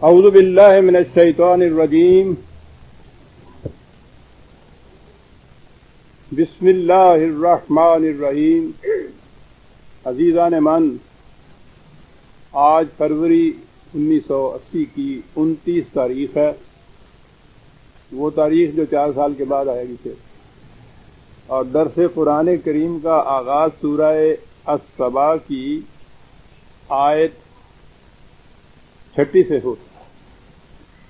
اعوذ باللہ من الشیطان الرجیم بسم اللہ الرحمن الرحیم۔ عزیزان من، آج فروری 1980 کی 29 تاریخ ہے، وہ تاریخ جو 4 سال کے بعد آئے گی پھر، اور درس قرآن کریم کا آغاز سورہ السبا کی آیت 36 سے ہوتا ہے،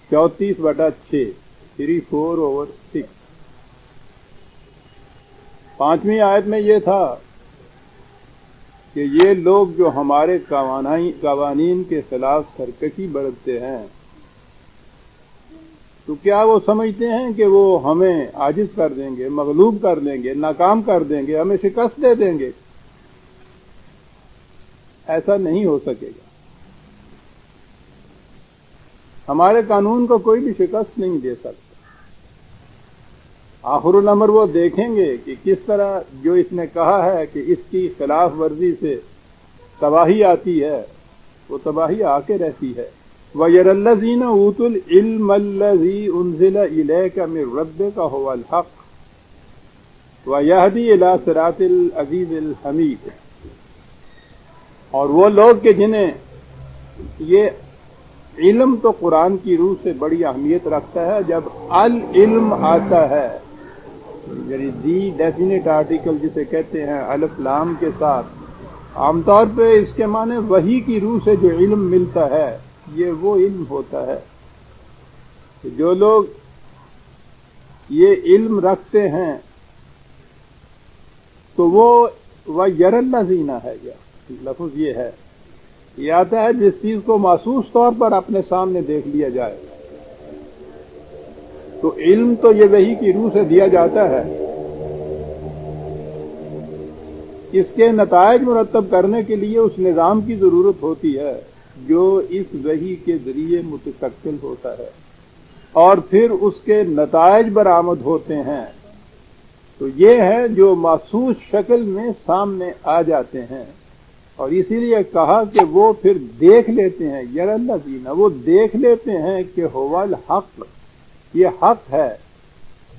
34/6، 34/6۔ 5ویں آیت میں یہ تھا کہ یہ لوگ جو ہمارے قوانین کے خلاف سرکشی برتتے ہیں، تو کیا وہ سمجھتے ہیں کہ وہ ہمیں عاجز کر دیں گے، مغلوب کر دیں گے، ناکام کر دیں گے، ہمیں شکست دے دیں گے؟ ایسا نہیں ہو سکے گا۔ ہمارے قانون کو کوئی بھی شکست نہیں دے سکتا۔ آخر الامر وہ دیکھیں گے کہ کس طرح جو اس نے کہا ہے کہ اس کی خلاف ورزی سے تباہی آتی ہے، وہ تباہی آ کے رہتی ہے۔ وَيَرَى الَّذِينَ أُوتُوا الْعِلْمَ الَّذِي أُنزِلَ إِلَيْكَ مِن رَّبِّكَ هُوَ الْحَقُّ وَيَهْدِي إِلَىٰ صِرَاطِ الْعَزِيزِ الْحَمِيدِ۔ اور وہ لوگ کہ جنہیں یہ علم تو قرآن کی روح سے بڑی اہمیت رکھتا ہے، جب العلم آتا ہے، یعنی دی ڈیفینٹ آرٹیکل جسے کہتے ہیں الف لام کے ساتھ، عام طور پہ اس کے معنی وحی کی روح سے جو علم ملتا ہے، یہ وہ علم ہوتا ہے کہ جو لوگ یہ علم رکھتے ہیں تو وہ وَيَرَى الَّذِينَ ہے، لفظ یہ ہے، یہ آتا ہے جس چیز کو محسوس طور پر اپنے سامنے دیکھ لیا جائے، تو علم تو یہ وحی کی روح سے دیا جاتا ہے، اس کے نتائج مرتب کرنے کے لیے اس نظام کی ضرورت ہوتی ہے جو اس وحی کے ذریعے متشکل ہوتا ہے، اور پھر اس کے نتائج برآمد ہوتے ہیں، تو یہ ہے جو محسوس شکل میں سامنے آ جاتے ہیں۔ اور اسی لیے کہا کہ وہ پھر دیکھ لیتے ہیں، یَرَى الَّذِينَ، وہ دیکھ لیتے ہیں کہ هُوَ الْحَقُّ، یہ حق ہے۔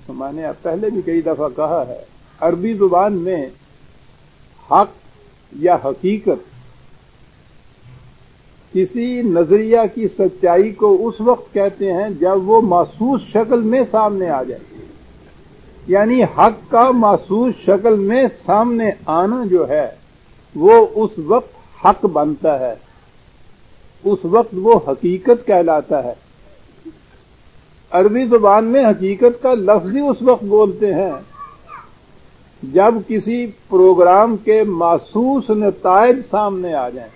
تو میں نے پہلے بھی کئی دفعہ کہا ہے، عربی زبان میں حق یا حقیقت کسی نظریہ کی سچائی کو اس وقت کہتے ہیں جب وہ محسوس شکل میں سامنے آ جائے، یعنی حق کا محسوس شکل میں سامنے آنا جو ہے وہ اس وقت حق بنتا ہے، اس وقت وہ حقیقت کہلاتا ہے۔ عربی زبان میں حقیقت کا لفظ ہی اس وقت بولتے ہیں جب کسی پروگرام کے محسوس نتائج سامنے آ جائیں۔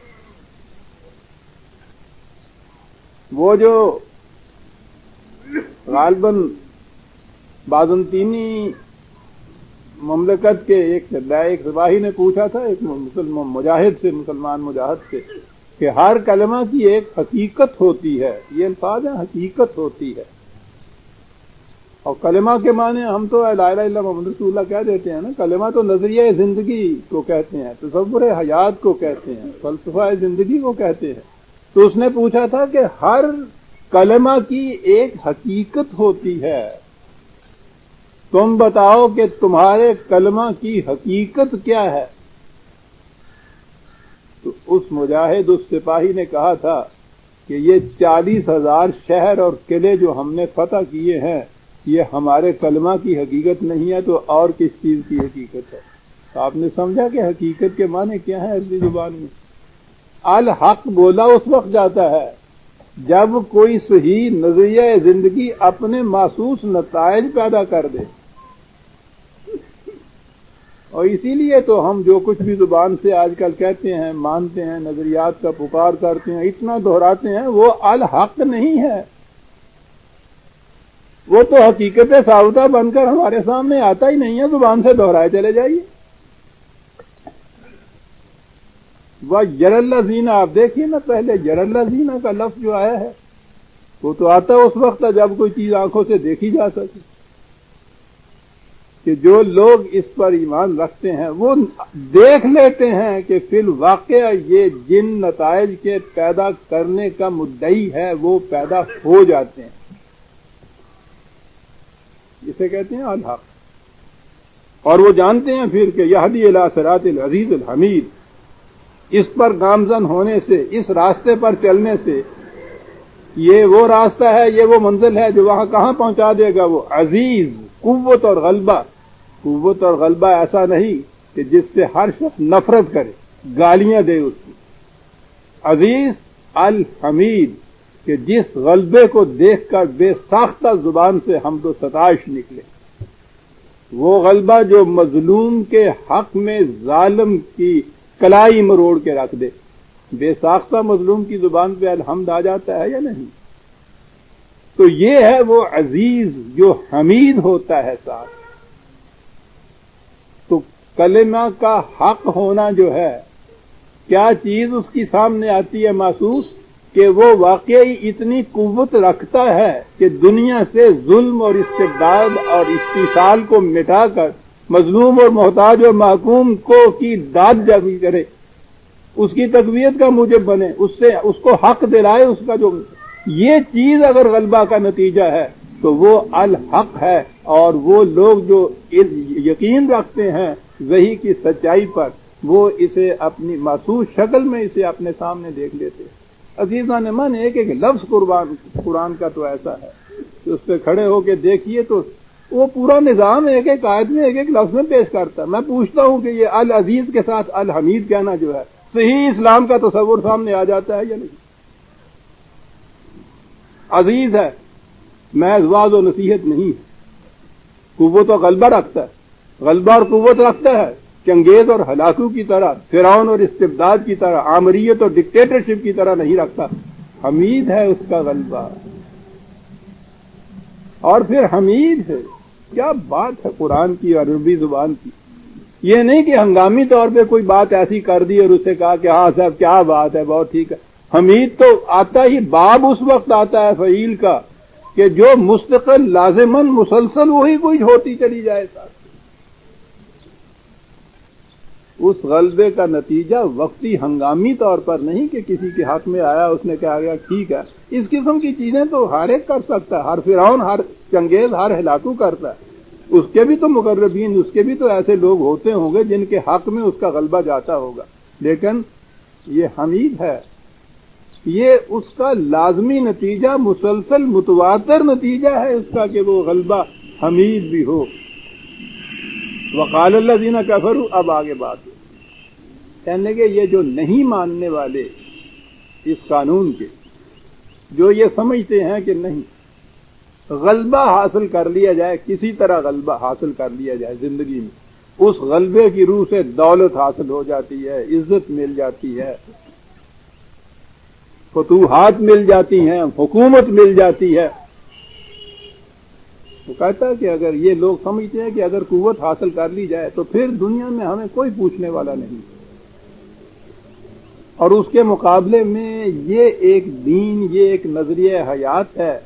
وہ جو غالباً بازنطینی مملکت کے ایک سپاہی نے پوچھا تھا ایک مجاہد سے، مسلمان مجاہد سے، کہ ہر کلمہ کی ایک حقیقت ہوتی ہے، یہ الفاظ ہیں، حقیقت ہوتی ہے، اور کلمہ کے معنی ہم تو لا الہ الا اللہ محمد رسول اللہ کہہ دیتے ہیں نا، کلمہ تو نظریہ زندگی کو کہتے ہیں، تصور حیات کو کہتے ہیں، فلسفہ زندگی کو کہتے ہیں۔ تو اس نے پوچھا تھا کہ ہر کلمہ کی ایک حقیقت ہوتی ہے، تم بتاؤ کہ تمہارے کلمہ کی حقیقت کیا ہے؟ تو اس مجاہد، اس سپاہی نے کہا تھا کہ یہ 40,000 شہر اور قلعے جو ہم نے فتح کیے ہیں، یہ ہمارے کلمہ کی حقیقت نہیں ہے تو اور کس چیز کی حقیقت ہے؟ تو آپ نے سمجھا کہ حقیقت کے معنی کیا ہے عربی زبان میں؟ الحق بولا اس وقت جاتا ہے جب کوئی صحیح نظریہ زندگی اپنے محسوس نتائج پیدا کر دے، اور اسی لیے تو ہم جو کچھ بھی زبان سے آج کل کہتے ہیں، مانتے ہیں، نظریات کا پکار کرتے ہیں، اتنا دہراتے ہیں، وہ الحق نہیں ہے، وہ تو حقیقت ثابتہ بن کر ہمارے سامنے آتا ہی نہیں ہے، زبان سے دہرائے چلے جائیے۔ وَيَرَى الَّذِينَ، آپ دیکھیے نا، پہلے يَرَى الَّذِينَ کا لفظ جو آیا ہے وہ تو آتا اس وقت جب کوئی چیز آنکھوں سے دیکھی جا سکے، کہ جو لوگ اس پر ایمان رکھتے ہیں وہ دیکھ لیتے ہیں کہ فی الواقع یہ جن نتائج کے پیدا کرنے کا مدعی ہے وہ پیدا ہو جاتے ہیں. اسے کہتے ہیں الحق. اور وہ جانتے ہیں پھر کہ یہدی الی صراط العزیز الحمید، اس پر گامزن ہونے سے، اس راستے پر چلنے سے، یہ وہ راستہ ہے، یہ وہ منزل ہے جو وہاں کہاں پہنچا دے گا. وہ عزیز، قوت اور غلبہ. قوت اور غلبہ ایسا نہیں کہ جس سے ہر شخص نفرت کرے، گالیاں دے اس کی. عزیز الحمید، کہ جس غلبے کو دیکھ کر بے ساختہ زبان سے حمد و ستائش نکلے. وہ غلبہ جو مظلوم کے حق میں ظالم کی کلائی مروڑ کے رکھ دے. بے ساختہ مظلوم کی زبان پہ الحمد آ جاتا ہے یا نہیں؟ تو یہ ہے وہ عزیز جو حمید ہوتا ہے ساتھ. تو کلمہ کا حق ہونا جو ہے، کیا چیز اس کی سامنے آتی ہے محسوس؟ کہ وہ واقعی اتنی قوت رکھتا ہے کہ دنیا سے ظلم اور استبداد اور استحصال کو مٹا کر مظلوم اور محتاج اور محکوم کو کی داد جاری کرے، اس کی تقویت کا موجب بنے، اس کو حق دلائے. اس کا جو یہ چیز اگر غلبہ کا نتیجہ ہے تو وہ الحق ہے. اور وہ لوگ جو یقین رکھتے ہیں وحی کی سچائی پر، وہ اسے اپنی محسوس شکل میں اسے اپنے سامنے دیکھ لیتے ہیں. عزیزان من، ایک ایک لفظ قرآن کا تو ایسا ہے کہ اس پہ کھڑے ہو کے دیکھیے تو وہ پورا نظام ایک ایک آیت میں ایک ایک لفظ میں پیش کرتا ہے. میں پوچھتا ہوں کہ یہ العزیز کے ساتھ الحمید کہنا جو ہے، صحیح اسلام کا تصور سامنے آ جاتا ہے یا نہیں؟ عزیز ہے، محض واعظ و نصیحت نہیں ہے. قوت و غلبہ رکھتا ہے، غلبہ اور قوت رکھتا ہے، چنگیز اور ہلاکو کی طرح، فرعون اور استبداد کی طرح، آمریت اور ڈکٹیٹرشپ کی طرح نہیں رکھتا. حمید ہے اس کا غلبہ. اور پھر حمید ہے. کیا بات ہے قرآن کی اور عربی زبان کی. یہ نہیں کہ ہنگامی طور پہ کوئی بات ایسی کر دی اور اسے کہا کہ ہاں صاحب کیا بات ہے، بہت ٹھیک ہے. حمید تو آتا ہی باب اس وقت آتا ہے فعیل کا کہ جو مستقل لازماً مسلسل وہی کچھ ہوتی چلی جائے. ساتھ اس غلبے کا نتیجہ وقتی ہنگامی طور پر نہیں کہ کسی کے حق میں آیا اس نے کہا گیا ٹھیک ہے. اس قسم کی چیزیں تو ہر ایک کر سکتا ہے. ہر فرعون، ہر چنگیز، ہر ہلاکو کرتا ہے. اس کے بھی تو مقربین، اس کے بھی تو ایسے لوگ ہوتے ہوں گے جن کے حق میں اس کا غلبہ جاتا ہوگا. لیکن یہ حمید ہے، یہ اس کا لازمی نتیجہ، مسلسل متواتر نتیجہ ہے اس کا کہ وہ غلبہ حمید بھی ہو. وقال الذین کفروا، اب آگے بات کہنے کے یہ جو نہیں ماننے والے اس قانون کے، جو یہ سمجھتے ہیں کہ نہیں غلبہ حاصل کر لیا جائے، کسی طرح غلبہ حاصل کر لیا جائے زندگی میں، اس غلبے کی روح سے دولت حاصل ہو جاتی ہے، عزت مل جاتی ہے، فتوحات مل جاتی ہیں، حکومت مل جاتی ہے. وہ کہتا ہے کہ اگر یہ لوگ سمجھتے ہیں کہ اگر قوت حاصل کر لی جائے تو پھر دنیا میں ہمیں کوئی پوچھنے والا نہیں. اور اس کے مقابلے میں یہ ایک دین، یہ ایک نظریہ حیات ہے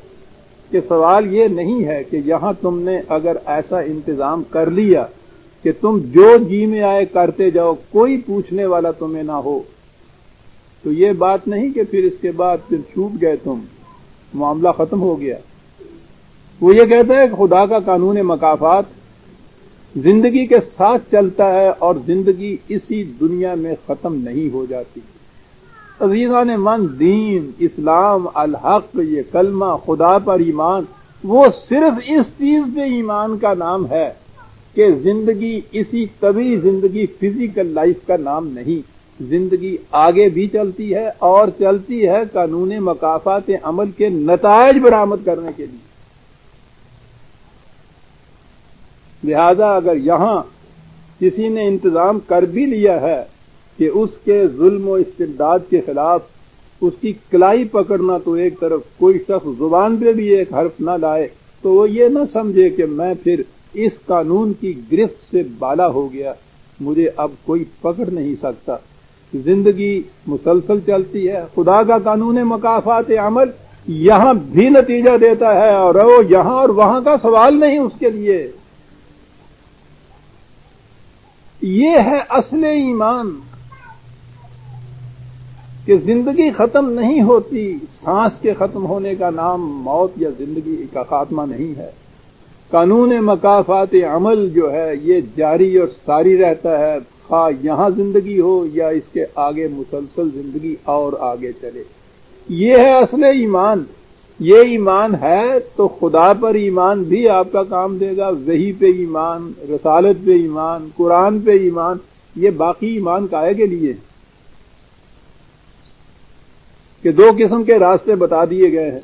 کہ سوال یہ نہیں ہے کہ یہاں تم نے اگر ایسا انتظام کر لیا کہ تم جو جی میں آئے کرتے جاؤ، کوئی پوچھنے والا تمہیں نہ ہو، تو یہ بات نہیں کہ پھر اس کے بعد پھر چھوٹ گئے تم، معاملہ ختم ہو گیا. وہ یہ کہتا ہے کہ خدا کا قانون مکافات زندگی کے ساتھ چلتا ہے اور زندگی اسی دنیا میں ختم نہیں ہو جاتی. عزیزان من، دین، اسلام، الحق، یہ کلمہ، خدا پر ایمان، وہ صرف اس چیز پہ ایمان کا نام ہے کہ زندگی اسی طبعی زندگی فزیکل لائف کا نام نہیں. زندگی آگے بھی چلتی ہے اور چلتی ہے قانون مکافات عمل کے نتائج برآمد کرنے کے لیے. لہذا اگر یہاں کسی نے انتظام کر بھی لیا ہے کہ اس کے ظلم و استبداد کے خلاف اس کی کلائی پکڑنا، تو ایک طرف کوئی شخص زبان پہ بھی ایک حرف نہ لائے تو وہ یہ نہ سمجھے کہ میں پھر اس قانون کی گرفت سے بالا ہو گیا، مجھے اب کوئی پکڑ نہیں سکتا. زندگی مسلسل چلتی ہے. خدا کا قانون مکافات عمل یہاں بھی نتیجہ دیتا ہے، اور وہ یہاں اور وہاں کا سوال نہیں اس کے لیے. یہ ہے اصل ایمان کہ زندگی ختم نہیں ہوتی، سانس کے ختم ہونے کا نام موت یا زندگی کا خاتمہ نہیں ہے۔ قانون مکافات عمل جو ہے یہ جاری اور ساری رہتا ہے، خواہ یہاں زندگی ہو یا اس کے آگے مسلسل زندگی اور آگے چلے۔ یہ ہے اصل ایمان۔ یہ ایمان ہے تو خدا پر ایمان بھی آپ کا کام دے گا، وحی پہ ایمان، رسالت پہ ایمان، قرآن پہ ایمان۔ یہ باقی ایمان کائے کے لیے کہ دو قسم کے راستے بتا دیے گئے ہیں۔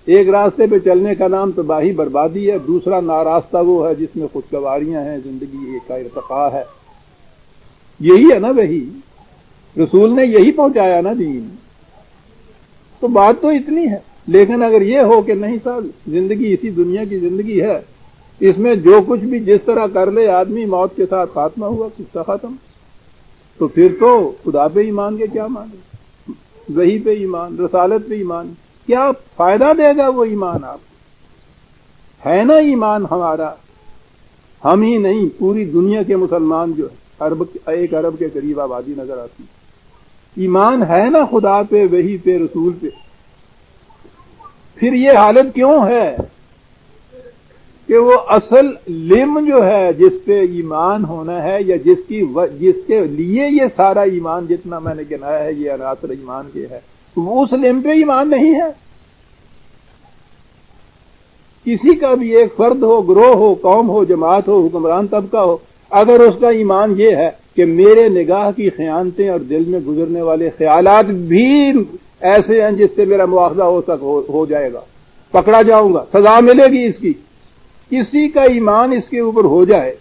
ایک راستے پہ چلنے کا نام تباہی بربادی ہے، دوسرا ناراستہ وہ ہے جس میں خوشگواریاں ہیں، زندگی کا ارتقاء ہے۔ یہی ہے نا وحی، رسول نے یہی پہنچایا نا دین۔ تو بات تو اتنی ہے، لیکن اگر یہ ہو کہ نہیں صاحب زندگی اسی دنیا کی زندگی ہے، اس میں جو کچھ بھی جس طرح کر لے آدمی، موت کے ساتھ خاتمہ ہوا، قصہ ختم، تو پھر تو خدا پہ ایمان کے کیا مانے، وحی پہ ایمان، رسالت پہ ایمان، کیا فائدہ دے گا وہ ایمان؟ آپ ہے نا ایمان ہمارا، ہم ہی نہیں پوری دنیا کے مسلمان جو ایک ارب کے قریب آبادی نظر آتی، ایمان ہے نا خدا پہ، وحی پہ، رسول پہ۔ پھر یہ حالت کیوں ہے کہ وہ اصل علم جو ہے جس پہ ایمان ہونا ہے، یا جس کے لیے یہ سارا ایمان جتنا میں نے گنایا ہے یہ عناصر ایمان کے ہے، وہ اس علم پہ ایمان نہیں ہے۔ کسی کا بھی ایک فرد ہو، گروہ ہو، قوم ہو، جماعت ہو، حکمران طبقہ ہو، اگر اس کا ایمان یہ ہے کہ میرے نگاہ کی خیانتیں اور دل میں گزرنے والے خیالات بھی ایسے ہیں جس سے میرا مواخذہ ہو جائے گا، پکڑا جاؤں گا، سزا ملے گی اس کی، کسی کا ایمان اس کے اوپر ہو جائے،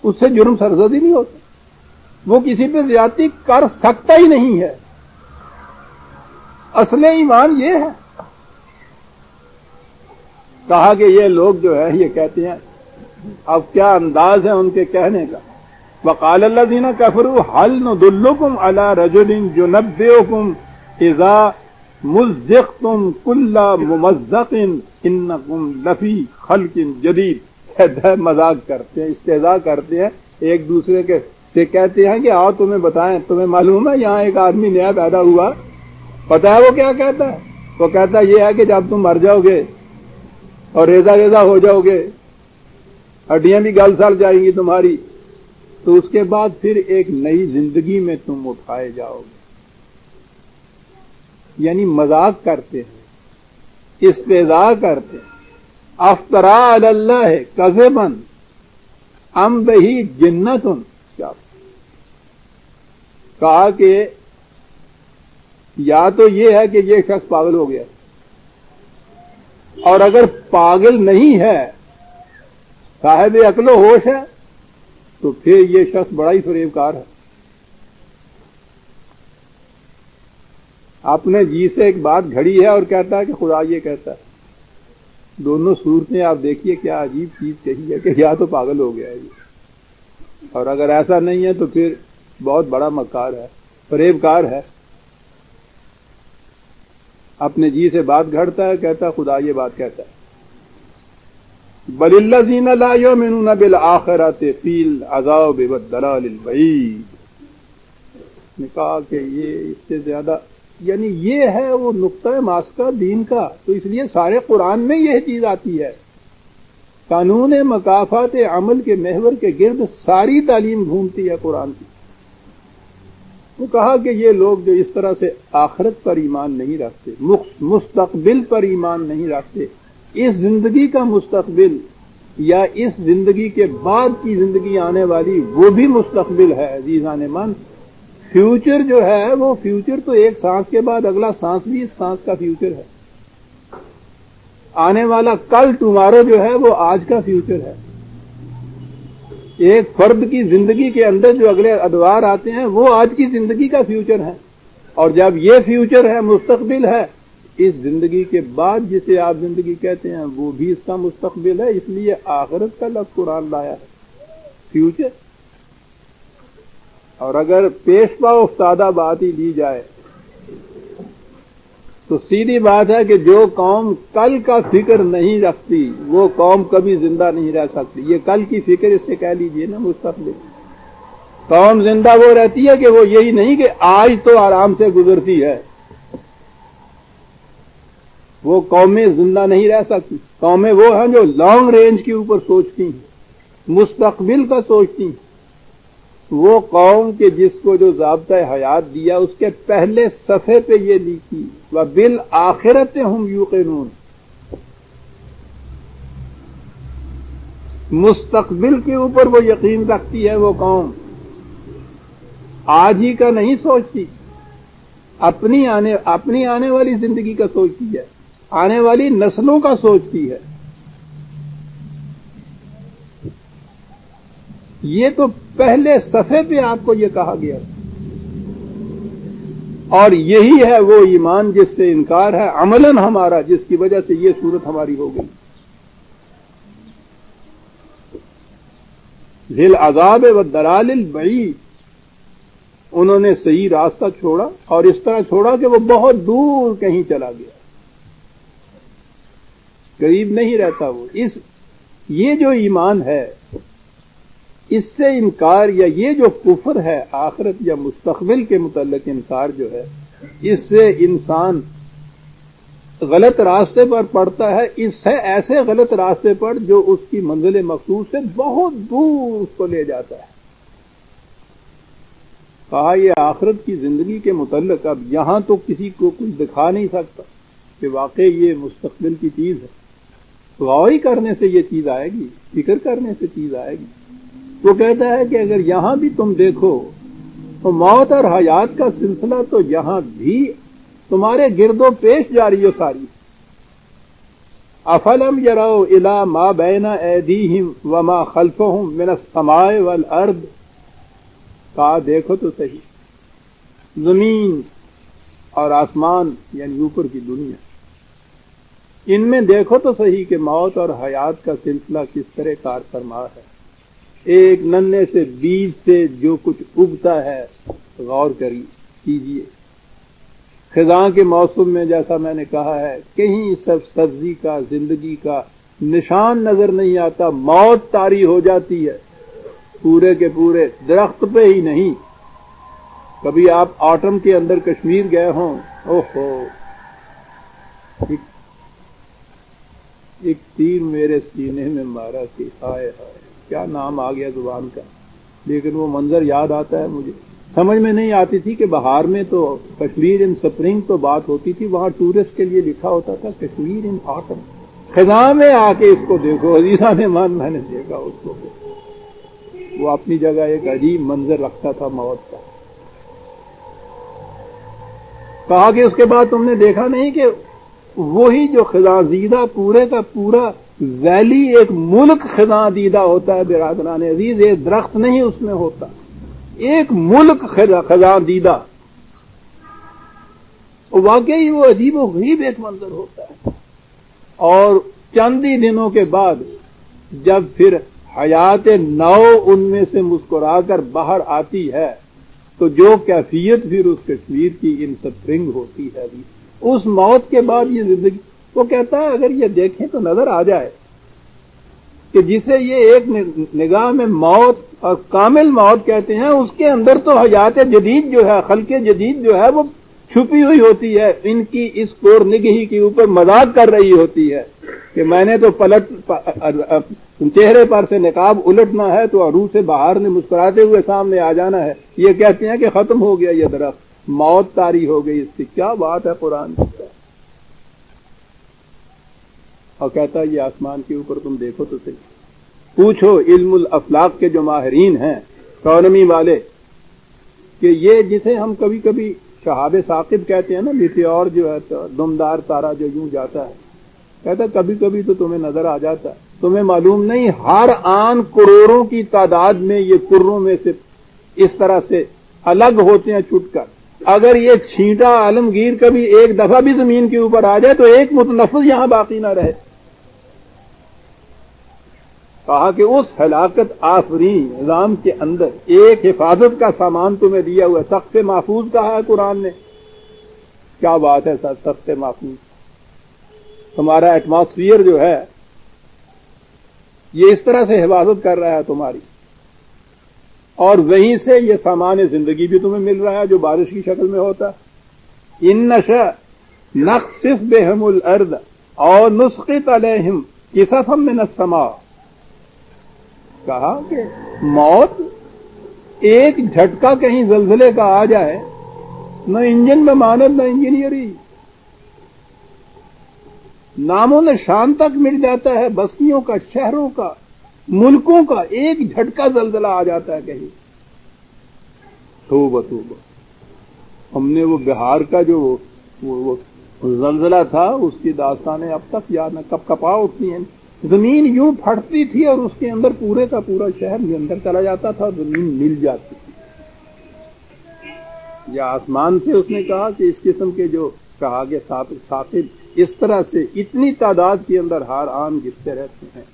اس سے جرم سرزد ہی نہیں ہوتا، وہ کسی پہ زیادتی کر سکتا ہی نہیں ہے۔ اصل ایمان یہ ہے۔ کہا کہ یہ لوگ جو ہے یہ کہتے ہیں، اب کیا انداز ہے ان کے کہنے کا، وقال الذین کفروا هل ندلکم علی رجل ينبئکم اذا مزقتم کل ممزق انکم لفی خلق جدید۔ مذاق کرتے ہیں، استہزاء کرتے ہیں، ایک دوسرے کے سے کہتے ہیں کہ آؤ تمہیں بتائیں، تمہیں معلوم ہے یہاں ایک آدمی نیا پیدا ہوا، پتا ہے وہ کیا کہتا ہے؟ وہ کہتا یہ ہے کہ جب تم مر جاؤ گے اور ریزہ ریزہ ہو جاؤ گے، ہڈیاں بھی گل سڑ جائیں گی تمہاری، تو اس کے بعد پھر ایک نئی زندگی میں تم اٹھائے جاؤ گے۔ یعنی مذاق کرتے ہیں، استہزاء کرتے ہیں۔ افطرا علی اللہ کذبا ام بہی جنت، کیا کہا کہ یا تو یہ ہے کہ یہ شخص پاگل ہو گیا، اور اگر پاگل نہیں ہے، صاحب عقل و ہوش ہے، تو پھر یہ شخص بڑا ہی فریب کار ہے۔ اپنے جی سے ایک بات گھڑی ہے اور کہتا ہے کہ خدا یہ کہتا ہے۔ دونوں صورتیں آپ دیکھیے کیا عجیب چیز کہی ہے کہ یا تو پاگل ہو گیا ہے یہ، اور اگر ایسا نہیں ہے تو پھر بہت بڑا مکار ہے، فریب کار ہے۔ اپنے جی سے بات گھڑتا ہے، کہتا ہے خدا یہ بات کہتا ہے۔ بل الذین لا یؤمنون بالآخرۃ فی العذاب والضلال البعید۔ نے کہا کہ یہ اس سے زیادہ، یعنی یہ ہے وہ نقطہ ماسکہ دین کا، تو اس لیے سارے قرآن میں یہ چیز آتی ہے۔ قانون مکافات عمل کے محور کے گرد ساری تعلیم گھومتی ہے قرآن کی۔ وہ کہا کہ یہ لوگ جو اس طرح سے آخرت پر ایمان نہیں رکھتے، مستقبل پر ایمان نہیں رکھتے، اس زندگی کا مستقبل یا اس زندگی کے بعد کی زندگی آنے والی وہ بھی مستقبل ہے عزیزان من۔ فیوچر جو ہے وہ فیوچر تو ایک سانس کے بعد اگلا سانس بھی اس سانس کا فیوچر ہے۔ آنے والا کل ٹمارو جو ہے وہ آج کا فیوچر ہے۔ ایک فرد کی زندگی کے اندر جو اگلے ادوار آتے ہیں وہ آج کی زندگی کا فیوچر ہے، اور جب یہ فیوچر ہے، مستقبل ہے، اس زندگی کے بعد جسے آپ زندگی کہتے ہیں وہ بھی اس کا مستقبل ہے۔ اس لیے آخرت کا لفظ قرآن لایا ہے، فیوچر۔ اور اگر پیش پا افتادہ بات ہی لی جائے تو سیدھی بات ہے کہ جو قوم کل کا فکر نہیں رکھتی وہ قوم کبھی زندہ نہیں رہ سکتی. یہ کل کی فکر اس سے کہہ لیجئے نا مستقبل. قوم زندہ وہ رہتی ہے کہ وہ یہی نہیں کہ آج تو آرام سے گزرتی ہے. وہ قومیں زندہ نہیں رہ سکتی. قومیں وہ ہیں جو لانگ رینج کے اوپر سوچتی ہیں, مستقبل کا سوچتی ہیں. وہ قوم کے جس کو جو ضابطۂ حیات دیا اس کے پہلے صفحے پہ یہ لکھی وَبِالْآخِرَةِ هُمْ يُوقِنُونَ. مستقبل کے اوپر وہ یقین رکھتی ہے. وہ قوم آج ہی کا نہیں سوچتی, اپنی آنے والی زندگی کا سوچتی ہے, آنے والی نسلوں کا سوچتی ہے. یہ تو پہلے صفحے پہ آپ کو یہ کہا گیا, اور یہی ہے وہ ایمان جس سے انکار ہے عملاً ہمارا, جس کی وجہ سے یہ صورت ہماری ہو گئی. ذِل عذاب والدلال البعید. انہوں نے صحیح راستہ چھوڑا اور اس طرح چھوڑا کہ وہ بہت دور کہیں چلا گیا, قریب نہیں رہتا وہ. یہ جو ایمان ہے اس سے انکار, یا یہ جو کفر ہے آخرت یا مستقبل کے متعلق انکار جو ہے, اس سے انسان غلط راستے پر پڑتا ہے. اس سے ایسے غلط راستے پر جو اس کی منزل مقصود سے بہت دور اس کو لے جاتا ہے. کہا یہ آخرت کی زندگی کے متعلق اب یہاں تو کسی کو کچھ دکھا نہیں سکتا کہ واقعی یہ مستقبل کی چیز ہے. غور کرنے سے یہ چیز آئے گی, فکر کرنے سے چیز آئے گی. وہ کہتا ہے کہ اگر یہاں بھی تم دیکھو تو موت اور حیات کا سلسلہ تو یہاں بھی تمہارے گرد و پیش جاری و ساری. افلم یروا الی ما بین ایدیہم وما خلفہم من السماء والارض. کہا دیکھو تو صحیح, زمین اور آسمان یعنی اوپر کی دنیا, ان میں دیکھو تو صحیح کہ موت اور حیات کا سلسلہ کس طرح کار فرما ہے. ایک ننھے سے بیج سے جو کچھ اگتا ہے غور کیجیے. خزاں کے موسم میں جیسا میں نے کہا ہے کہیں سبزی کا زندگی کا نشان نظر نہیں آتا, موت طاری ہو جاتی ہے پورے کے پورے, درخت پہ ہی نہیں. کبھی آپ آٹم کے اندر کشمیر گئے ہوں, اوہو ایک تیر میرے سینے میں مارا کہ ہائے ہائے, کیا نام آ گیا زبان کا, لیکن وہ منظر یاد آتا ہے مجھے. سمجھ میں نہیں آتی تھی کہ بہار میں تو کشمیر ان سپرنگ تو بات ہوتی تھی, وہاں ٹورسٹ کے لیے لکھا ہوتا تھا کشمیر ان آٹم. خزاں میں آ کے اس کو دیکھو عزیزان مان, میں نے دیکھا اس کو, وہ اپنی جگہ ایک عجیب منظر رکھتا تھا موت کا. کہا کہ اس کے بعد تم نے دیکھا نہیں کہ وہی جو خزاں دیدہ پورے کا پورا ویلی ایک ملک خزاں دیدہ ہوتا ہے. برادران عزیز, ایک درخت نہیں اس میں ہوتا, ایک ملک خزاں دیدہ. واقعی وہ عجیب و غریب ایک منظر ہوتا ہے. اور چند ہی دنوں کے بعد جب پھر حیات نو ان میں سے مسکرا کر باہر آتی ہے تو جو کیفیت پھر اس کشمیر کی ان سپرنگ ہوتی ہے, اس موت کے بعد یہ زندگی. وہ کہتا ہے اگر یہ دیکھیں تو نظر آ جائے کہ جسے یہ ایک نگاہ میں موت اور کامل موت کہتے ہیں, اس کے اندر تو حیات جدید جو ہے, خلق جدید جو ہے وہ چھپی ہوئی ہوتی ہے. ان کی اس کور نگہی کے اوپر مذاق کر رہی ہوتی ہے کہ میں نے تو چہرے پر سے نقاب الٹنا ہے تو عروج سے باہر نے مسکراتے ہوئے سامنے آ جانا ہے. یہ کہتے ہیں کہ ختم ہو گیا یہ درخت, موت طاری ہو گئی اس کی. کیا بات ہے قرآن کی. اور کہتا ہے یہ آسمان کے اوپر تم دیکھو تو صحیح, پوچھو علم الافلاق کے جو ماہرین ہیں اسٹرانومی والے کہ یہ جسے ہم کبھی کبھی شہاب ثاقب کہتے ہیں نا, میٹیور جو ہے دمدار تارا جو یوں جاتا ہے, کہتا ہے کبھی کبھی تو تمہیں نظر آ جاتا ہے, تمہیں معلوم نہیں ہر آن کروڑوں کی تعداد میں یہ کروں میں سے اس طرح سے الگ ہوتے ہیں چھٹ کر. اگر یہ چھینٹا عالمگیر کبھی ایک دفعہ بھی زمین کے اوپر آ جائے تو ایک متنفس یہاں باقی نہ رہے. کہا کہ اس ہلاکت آفرین نظام کے اندر ایک حفاظت کا سامان تمہیں دیا ہوا ہے, سقف محفوظ کہا ہے قرآن نے. کیا بات ہے سر، سخت محفوظ تمہارا ایٹماسفیئر جو ہے یہ اس طرح سے حفاظت کر رہا ہے تمہاری، اور وہیں سے یہ سامان زندگی بھی تمہیں مل رہا ہے جو بارش کی شکل میں ہوتا ہے۔ ان نشأ نخسف بهم الارض اور نسقط علیہم کسفا من السماء، کہا کہ موت ایک جھٹکا کہیں زلزلے کا آ جائے، نہ انجن میں مانت نہ انجینئری، ناموں نشان تک مٹ جاتا ہے، بستیوں کا، شہروں کا، ملکوں کا ایک جھٹکا زلزلہ آ جاتا ہے کہیں۔ توبہ توبہ، ہم نے وہ بہار کا جو وہ زلزلہ تھا اس کی داستانیں اب تک یاد نہ کب کپا اٹھتی ہیں۔ زمین یوں پھٹتی تھی اور اس کے اندر پورے کا پورا شہر بھی اندر چلا جاتا تھا، زمین مل جاتی تھی۔ یا آسمان سے اس نے کہا کہ اس قسم کے جو کہا کہ ثاقب اس طرح سے اتنی تعداد کے اندر ہر آن گرتے رہتے ہیں،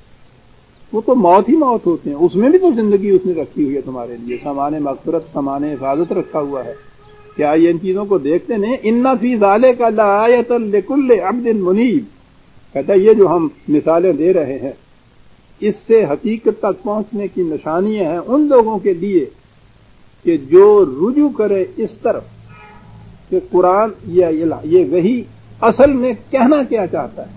وہ تو موت ہی موت ہوتے ہیں، اس میں بھی تو زندگی اس نے رکھی ہوئی ہے تمہارے لیے، سامان مغفرت، سامان حفاظت رکھا ہوا ہے۔ کیا یہ ان چیزوں کو دیکھتے نہیں؟ ان فی ذالک لآیۃ لکل عبد منیب، کہتا ہے یہ جو ہم مثالیں دے رہے ہیں اس سے حقیقت تک پہنچنے کی نشانیاں ہیں ان لوگوں کے لیے کہ جو رجوع کرے اس طرف کہ قرآن یہ وحی اصل میں کہنا کیا چاہتا ہے،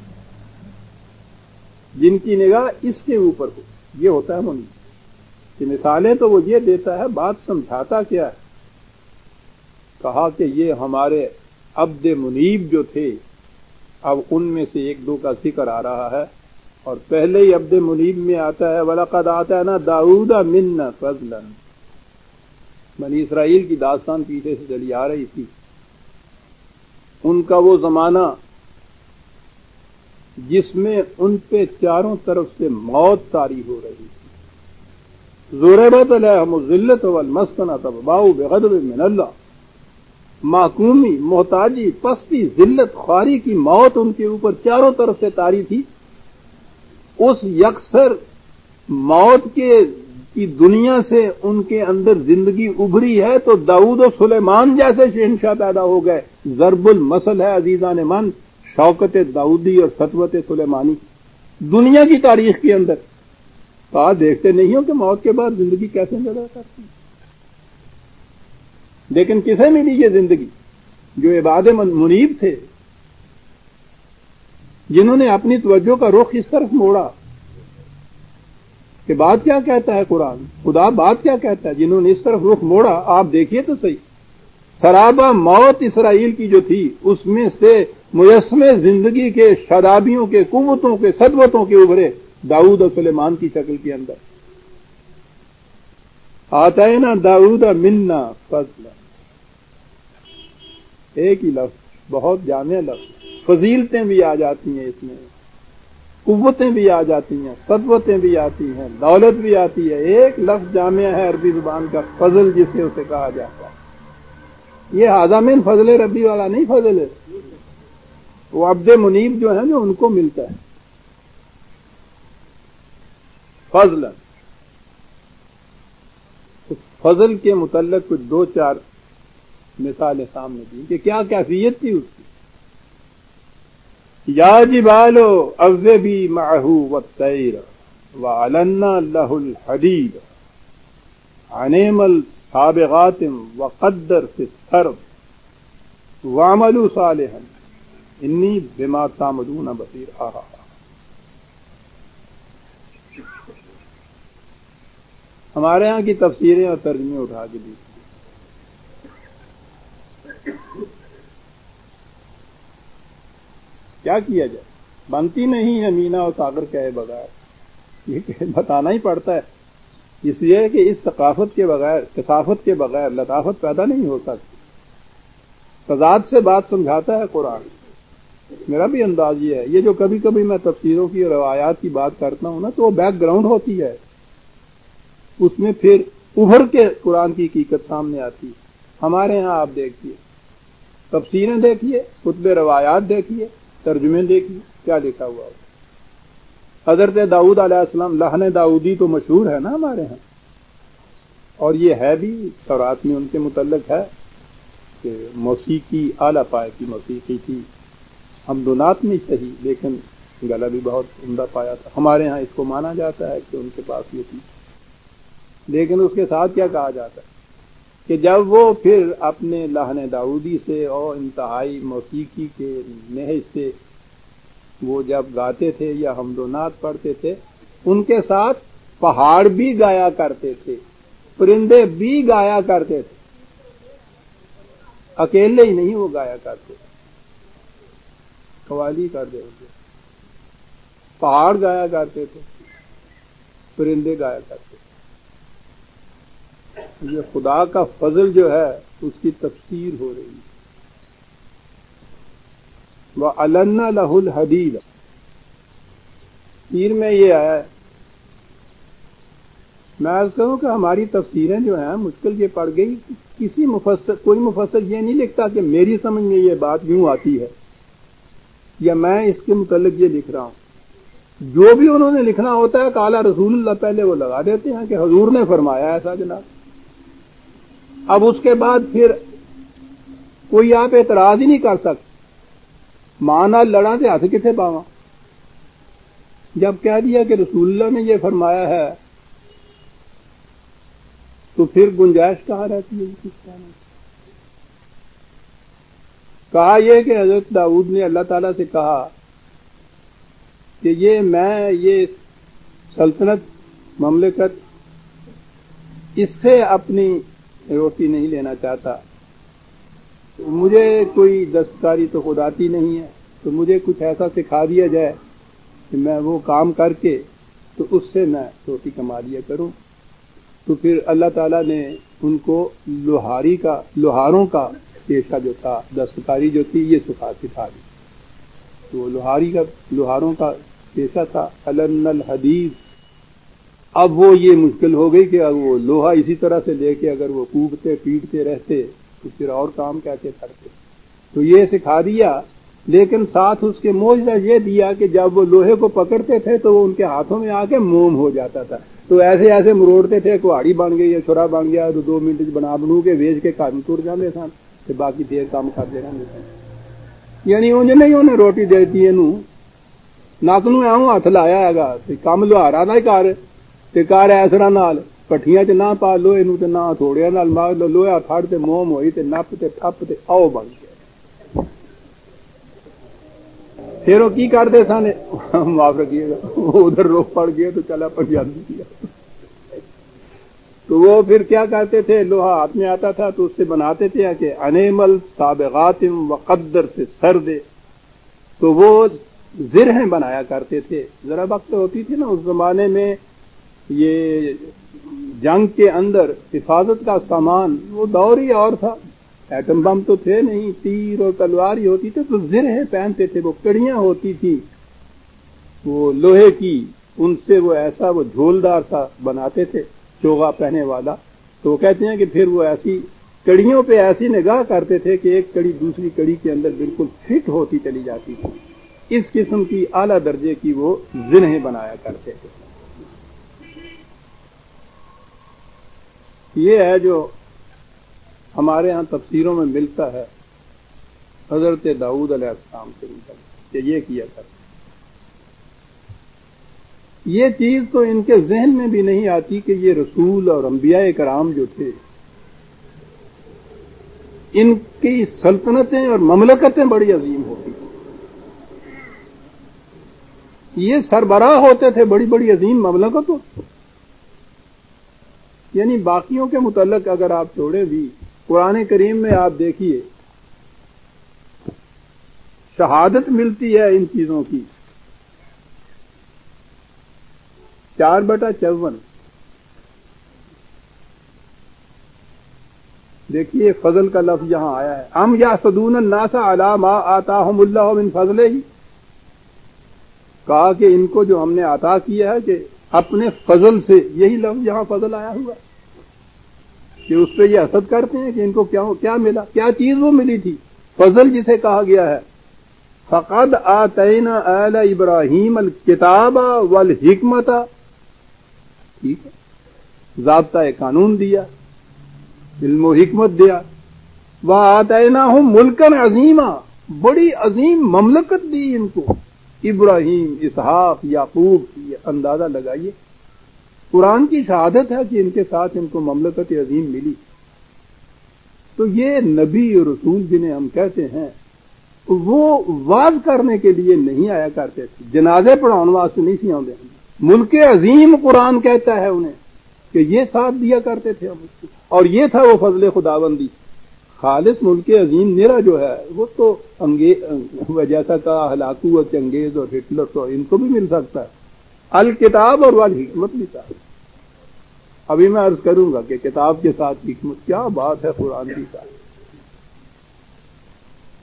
جن کی نگاہ اس کے اوپر ہو، یہ ہوتا ہے منیب۔ کہ مثالیں تو وہ یہ دیتا ہے، بات سمجھاتا کیا ہے؟ کہا کہ یہ ہمارے عبد منیب جو تھے، اب ان میں سے ایک دو کا ذکر آ رہا ہے، اور پہلے ہی عبد منیب میں آتا ہے وَلَقَدْ آتَيْنَا دَاوُودَ مِنَّا فَضْلًا۔ بنی اسرائیل کی داستان پیچھے سے چلی آ رہی تھی، ان کا وہ زمانہ جس میں ان پہ چاروں طرف سے موت طاری ہو رہی تھی۔ ضُرِبَتْ عَلَيْهِمُ الذِّلَّةُ وَالْمَسْكَنَةُ وَبَاءُوا بِغَضَبٍ مِّنَ اللَّهِ، محکومی، محتاجی، پستی، ذلت، خواری کی موت ان کے اوپر چاروں طرف سے طاری تھی۔ اس یکسر موت کی دنیا سے ان کے اندر زندگی ابھری ہے تو داؤد و سلیمان جیسے شہنشاہ پیدا ہو گئے۔ ضرب المثل ہے عزیزان من، شوکت داؤدی اور سطوت سلیمانی دنیا کی تاریخ کے اندر۔ کہا دیکھتے نہیں ہو کہ موت کے بعد زندگی کیسے پیدا کرتی ہے؟ لیکن کسے ملی یہ زندگی؟ جو عباد منیب تھے، جنہوں نے اپنی توجہ کا رخ اس طرف موڑا کہ بات کیا کہتا ہے قرآن، خدا بات کیا کہتا ہے، جنہوں نے اس طرف رخ موڑا۔ آپ دیکھیے تو صحیح، سرابہ موت اسرائیل کی جو تھی اس میں سے مجسمے زندگی کے، شادابیوں کے، قوتوں کے، سطوتوں کے ابھرے داؤد اور سلیمان کی شکل کے اندر۔ آتینا داؤد منا فضلا، ایک ہی لفظ، بہت جامع لفظ، فضیلتیں بھی آ جاتی ہیں اس میں، قوتیں بھی آ جاتی ہیں، سطوتیں بھی آتی ہیں، دولت بھی آتی ہے۔ ایک لفظ جامع ہے عربی زبان کا، فضل جسے اسے کہا جاتا ہے۔ یہ ھذا من فضل ربی والا نہیں فضل ہے، وہ عبد منیب جو ہے جو ان کو ملتا ہے فضل۔ اس فضل کے متعلق کچھ دو چار مثالیں سامنے دی کہ کیا کیفیت تھی اس کی۔ یا جبال اوزبی معہ والطیر وعلنا لہ الحدید عنعمل سابغات وقدر فی السرد واعملوا صالحا انی بما تعملون بصیر۔ ہمارے ہاں کی تفسیریں اور ترجمے اٹھا کے دی، کیا کیا جائے؟ بنتی نہیں ہے مینا اور ساگر کہے بغیر، یہ بتانا ہی پڑتا ہے، اس لیے کہ اس ثقافت کے بغیر، کثافت کے بغیر لطافت پیدا نہیں ہو سکتی۔ تضاد سے بات سمجھاتا ہے قرآن۔ میرا بھی انداز یہ ہے، یہ جو کبھی کبھی میں تفسیروں کی اور روایات کی بات کرتا ہوں نا تو وہ بیک گراؤنڈ ہوتی ہے، اس میں پھر ابھر کے قرآن کی حقیقت سامنے آتی ہے۔ ہمارے ہاں آپ دیکھیے، تفسیریں دیکھیے، کتب روایات دیکھیے، ترجمے دیکھیے، کیا لکھا ہوا ہے۔ حضرت داؤد علیہ السلام، لحن داؤدی تو مشہور ہے نا ہمارے ہاں، اور یہ ہے بھی تورات میں ان کے متعلق ہے کہ موسیقی اعلیٰ پائے کی موسیقی تھی، حمد و نعت نہیں صحیح لیکن گلا بھی بہت عمدہ پایا تھا. ہمارے ہاں اس کو مانا جاتا ہے کہ ان کے پاس یہ تھی. لیکن اس کے ساتھ کیا کہا جاتا ہے کہ جب وہ پھر اپنے لحن داؤدی سے اور انتہائی موسیقی کے نہج سے وہ جب گاتے تھے یا حمد و نعت پڑھتے تھے، ان کے ساتھ پہاڑ بھی گایا کرتے تھے، پرندے بھی گایا کرتے تھے، اکیلے ہی نہیں وہ گایا کرتے، قوالی کرتے تھے، پہاڑ گایا کرتے تھے، پرندے گایا کرتے تھے. یہ خدا کا فضل جو ہے اس کی تفسیر ہو رہی ہے. وَأَلَنَّ لَهُ الْحَدِيدَ، تفسیر میں یہ ہے. میں عرض کروں کہ ہماری تفسیریں جو ہیں مشکل یہ پڑ گئی، کسی مفسر کوئی مفسر یہ نہیں لکھتا کہ میری سمجھ میں یہ بات یوں آتی ہے یا میں اس کے متعلق یہ لکھ رہا ہوں. جو بھی انہوں نے لکھنا ہوتا ہے قال رسول اللہ پہلے وہ لگا دیتے ہیں کہ حضور نے فرمایا ایسا جناب. اب اس کے بعد پھر کوئی آپ اعتراض ہی نہیں کر سکتے. ماں نال لڑا تے ہاتھ کتنے پاواں، جب کہہ دیا کہ رسول اللہ نے یہ فرمایا ہے تو پھر گنجائش کہاں رہتی ہے کس طرح. کہا یہ کہ حضرت داؤد نے اللہ تعالیٰ سے کہا کہ یہ سلطنت مملکت اس سے اپنی روٹی نہیں لینا چاہتا. مجھے کوئی دستکاری تو خود آتی نہیں ہے، تو مجھے کچھ ایسا سکھا دیا جائے کہ میں وہ کام کر کے تو اس سے میں روٹی کما لیا کروں. تو پھر اللہ تعالیٰ نے ان کو لوہاروں کا پیشہ جو تھا، دستکاری جو تھی، یہ سکھا دی. تو لوہاروں کا پیشہ تھا. الن الحدید. اب وہ یہ مشکل ہو گئی کہ وہ لوہا اسی طرح سے لے کے اگر وہ کوبتے پیٹتے رہتے تو پھر اور کام کیسے کرتے. تو یہ سکھا دیا، لیکن ساتھ اس کے معجزہ یہ دیا کہ جب وہ لوہے کو پکڑتے تھے تو وہ ان کے ہاتھوں میں آ کے موم ہو جاتا تھا. تو ایسے ایسے مروڑتے تھے، کوہاڑی بن گئی یا چھرا بن گیا تو 2 منٹ بنو کے ویچ کے کام تر جاتے سن تو باقی دیر کام کرتے رہتے سن. یعنی انہیں روٹی دیتی ہے نک نو ایوں ہاتھ لایا ہے کم لوہارا کا ہی کر ایسرا نال پٹھیاں چ نہ پا لوہے نو تے نہ تھوڑیاں نال مار لو، لوہا پھڑ تے موم ہوئی تے نپ تے تھپ تے آؤ بن گیا. پھر وہ کی کرتے سن، معاف رکھیے گا، ادھر روک پڑ گیا تو چلا پنجابی کیا. تو وہ پھر کیا کرتے تھے، لوہا ہاتھ میں آتا تھا تو اس سے بناتے تھے کہ انیمل سابغات وقدر سے سر دے. تو وہ زرہیں بنایا کرتے تھے. ذرا وقت ہوتی تھی نا اس زمانے میں، یہ جنگ کے اندر حفاظت کا سامان وہ دور ہی اور تھا، ایٹم بم تو تھے نہیں، تیر اور تلوار ہی ہوتی تھی. تو زرہیں پہنتے تھے، وہ کڑیاں ہوتی تھی وہ لوہے کی، ان سے وہ ایسا وہ جھولدار سا بناتے تھے چوغا پہنے والا. تو وہ کہتے ہیں کہ پھر وہ ایسی کڑیوں پہ ایسی نگاہ کرتے تھے کہ ایک کڑی دوسری کڑی کے اندر بالکل فٹ ہوتی چلی جاتی تھی. اس قسم کی اعلیٰ درجے کی وہ زرہیں بنایا کرتے تھے. یہ ہے جو ہمارے ہاں تفسیروں میں ملتا ہے حضرت داؤد علیہ السلام کے متعلق کہ یہ کیا کرتے. یہ چیز تو ان کے ذہن میں بھی نہیں آتی کہ یہ رسول اور انبیاء کرام جو تھے ان کی سلطنتیں اور مملکتیں بڑی عظیم ہوتی تھیں. یہ سربراہ ہوتے تھے بڑی بڑی عظیم مملکتوں. یعنی باقیوں کے متعلق اگر آپ چھوڑیں بھی، قرآن کریم میں آپ دیکھیے شہادت ملتی ہے ان چیزوں کی 4/54. دیکھیے فضل کا لفظ یہاں آیا ہے. ام یحسدون الناس علی ما آتاہم اللہ من فضلہ. کہا کہ ان کو جو ہم نے عطا کیا ہے کہ اپنے فضل سے، یہی لفظ یہاں فضل آیا ہوا کہ اس پہ یہ حسد کرتے ہیں کہ ان کو کیا ملا، کیا چیز وہ ملی تھی. فضل جسے کہا گیا ہے، فقد آتینا آل ابراہیم الکتاب والحکمت. ٹھیک ہے، ضابطہ قانون دیا، علم و حکمت دیا. وَآتَيْنَاهُمْ مُلْكًا عَظِيمًا، بڑی عظیم مملکت دی ان کو، ابراہیم، اسحاق، یعقوب کی اندازہ لگائیے۔ قرآن کی شہادت ہے کہ ان کے ساتھ ان کو مملکت عظیم ملی۔ تو یہ نبی اور رسول جنہیں ہم کہتے ہیں وہ واز کرنے کے لیے نہیں آیا کرتے تھے، جنازے پڑھاؤ واسطے نہیں سی آتے۔ ملک عظیم قرآن کہتا ہے انہیں کہ یہ ساتھ دیا کرتے تھے ہم اس کو، اور یہ تھا وہ فضل خداوندی۔ خالص ملک عظیم میرا جو ہے وہ تو جیسا کا ہلاکو اور چنگیز اور ہٹلر تو ان کو بھی مل سکتا ہے، الکتاب اور والحکمت بھی تھا۔ ابھی میں عرض کروں گا کہ کتاب کے ساتھ حکمت کیا بات ہے قرآن کی ساتھ۔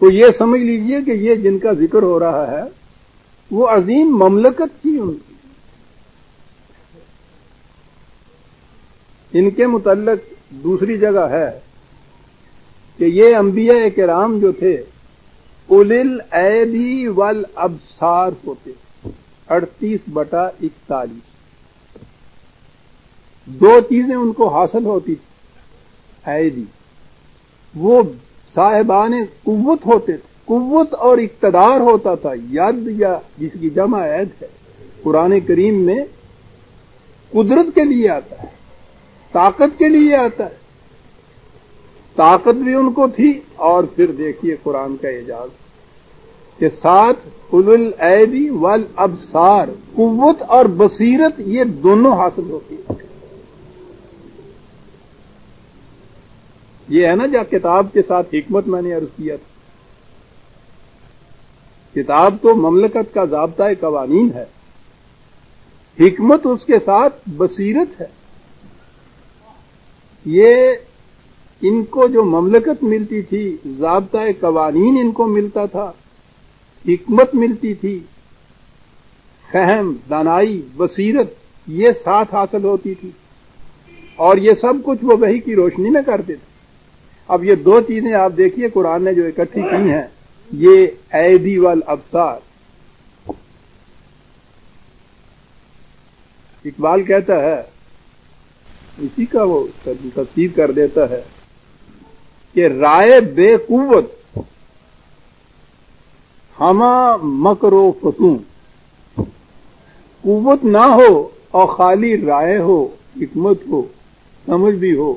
تو یہ سمجھ لیجئے کہ یہ جن کا ذکر ہو رہا ہے وہ عظیم مملکت کی ان کی۔ ان کے متعلق دوسری جگہ ہے کہ یہ انبیاء کرام جو تھے اولی الایدی والابصار ہوتے، 38/41۔ دو چیزیں ان کو حاصل ہوتی تھی۔ ایدی، وہ صاحبان قوت ہوتے تھے، قوت اور اقتدار ہوتا تھا۔ ید یا جس کی جمع عید ہے، قرآن کریم میں قدرت کے لیے آتا ہے، طاقت کے لیے آتا ہے۔ طاقت بھی ان کو تھی، اور پھر دیکھیے قرآن کا اعجاز کہ ساتھ اولو الایدی والابصار، قوت اور بصیرت یہ دونوں حاصل ہوتی ہے۔ یہ ہے نا جو کتاب کے ساتھ حکمت میں نے عرض کیا تھا۔ کتاب تو مملکت کا ضابطۂ قوانین ہے، حکمت اس کے ساتھ بصیرت ہے۔ یہ ان کو جو مملکت ملتی تھی، ضابطۂ قوانین ان کو ملتا تھا، حکمت ملتی تھی، فہم، دانائی، بصیرت یہ ساتھ حاصل ہوتی تھی، اور یہ سب کچھ وہ وحی کی روشنی میں کرتے تھے۔ اب یہ دو چیزیں آپ دیکھیے قرآن نے جو اکٹھی کی ہیں، یہ ایدی والابصار۔ اقبال کہتا ہے، اسی کا وہ تفسیر کر دیتا ہے کہ رائے بے قوت ہما مکر و فسون، قوت نہ ہو اور خالی رائے ہو، حکمت ہو، سمجھ بھی ہو،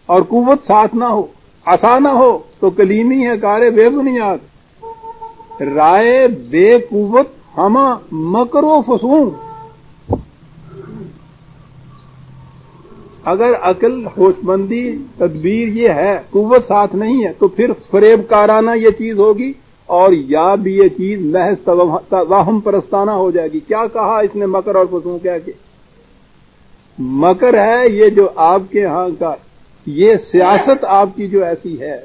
اور قوت ساتھ نہ ہو، عصا نہ ہو تو کلیمی ہے کار بے بنیاد۔ رائے بے قوت ہما مکر و فسون، اگر عقل، ہوش مندی، تدبیر یہ ہے، قوت ساتھ نہیں ہے، تو پھر فریب کارانہ یہ چیز ہوگی، اور یا بھی یہ چیز محض توہم پرستانہ ہو جائے گی۔ کیا کہا اس نے مکر اور فسون کہہ کے؟ مکر ہے یہ جو آپ کے ہاں کا، یہ سیاست آپ کی جو ایسی ہے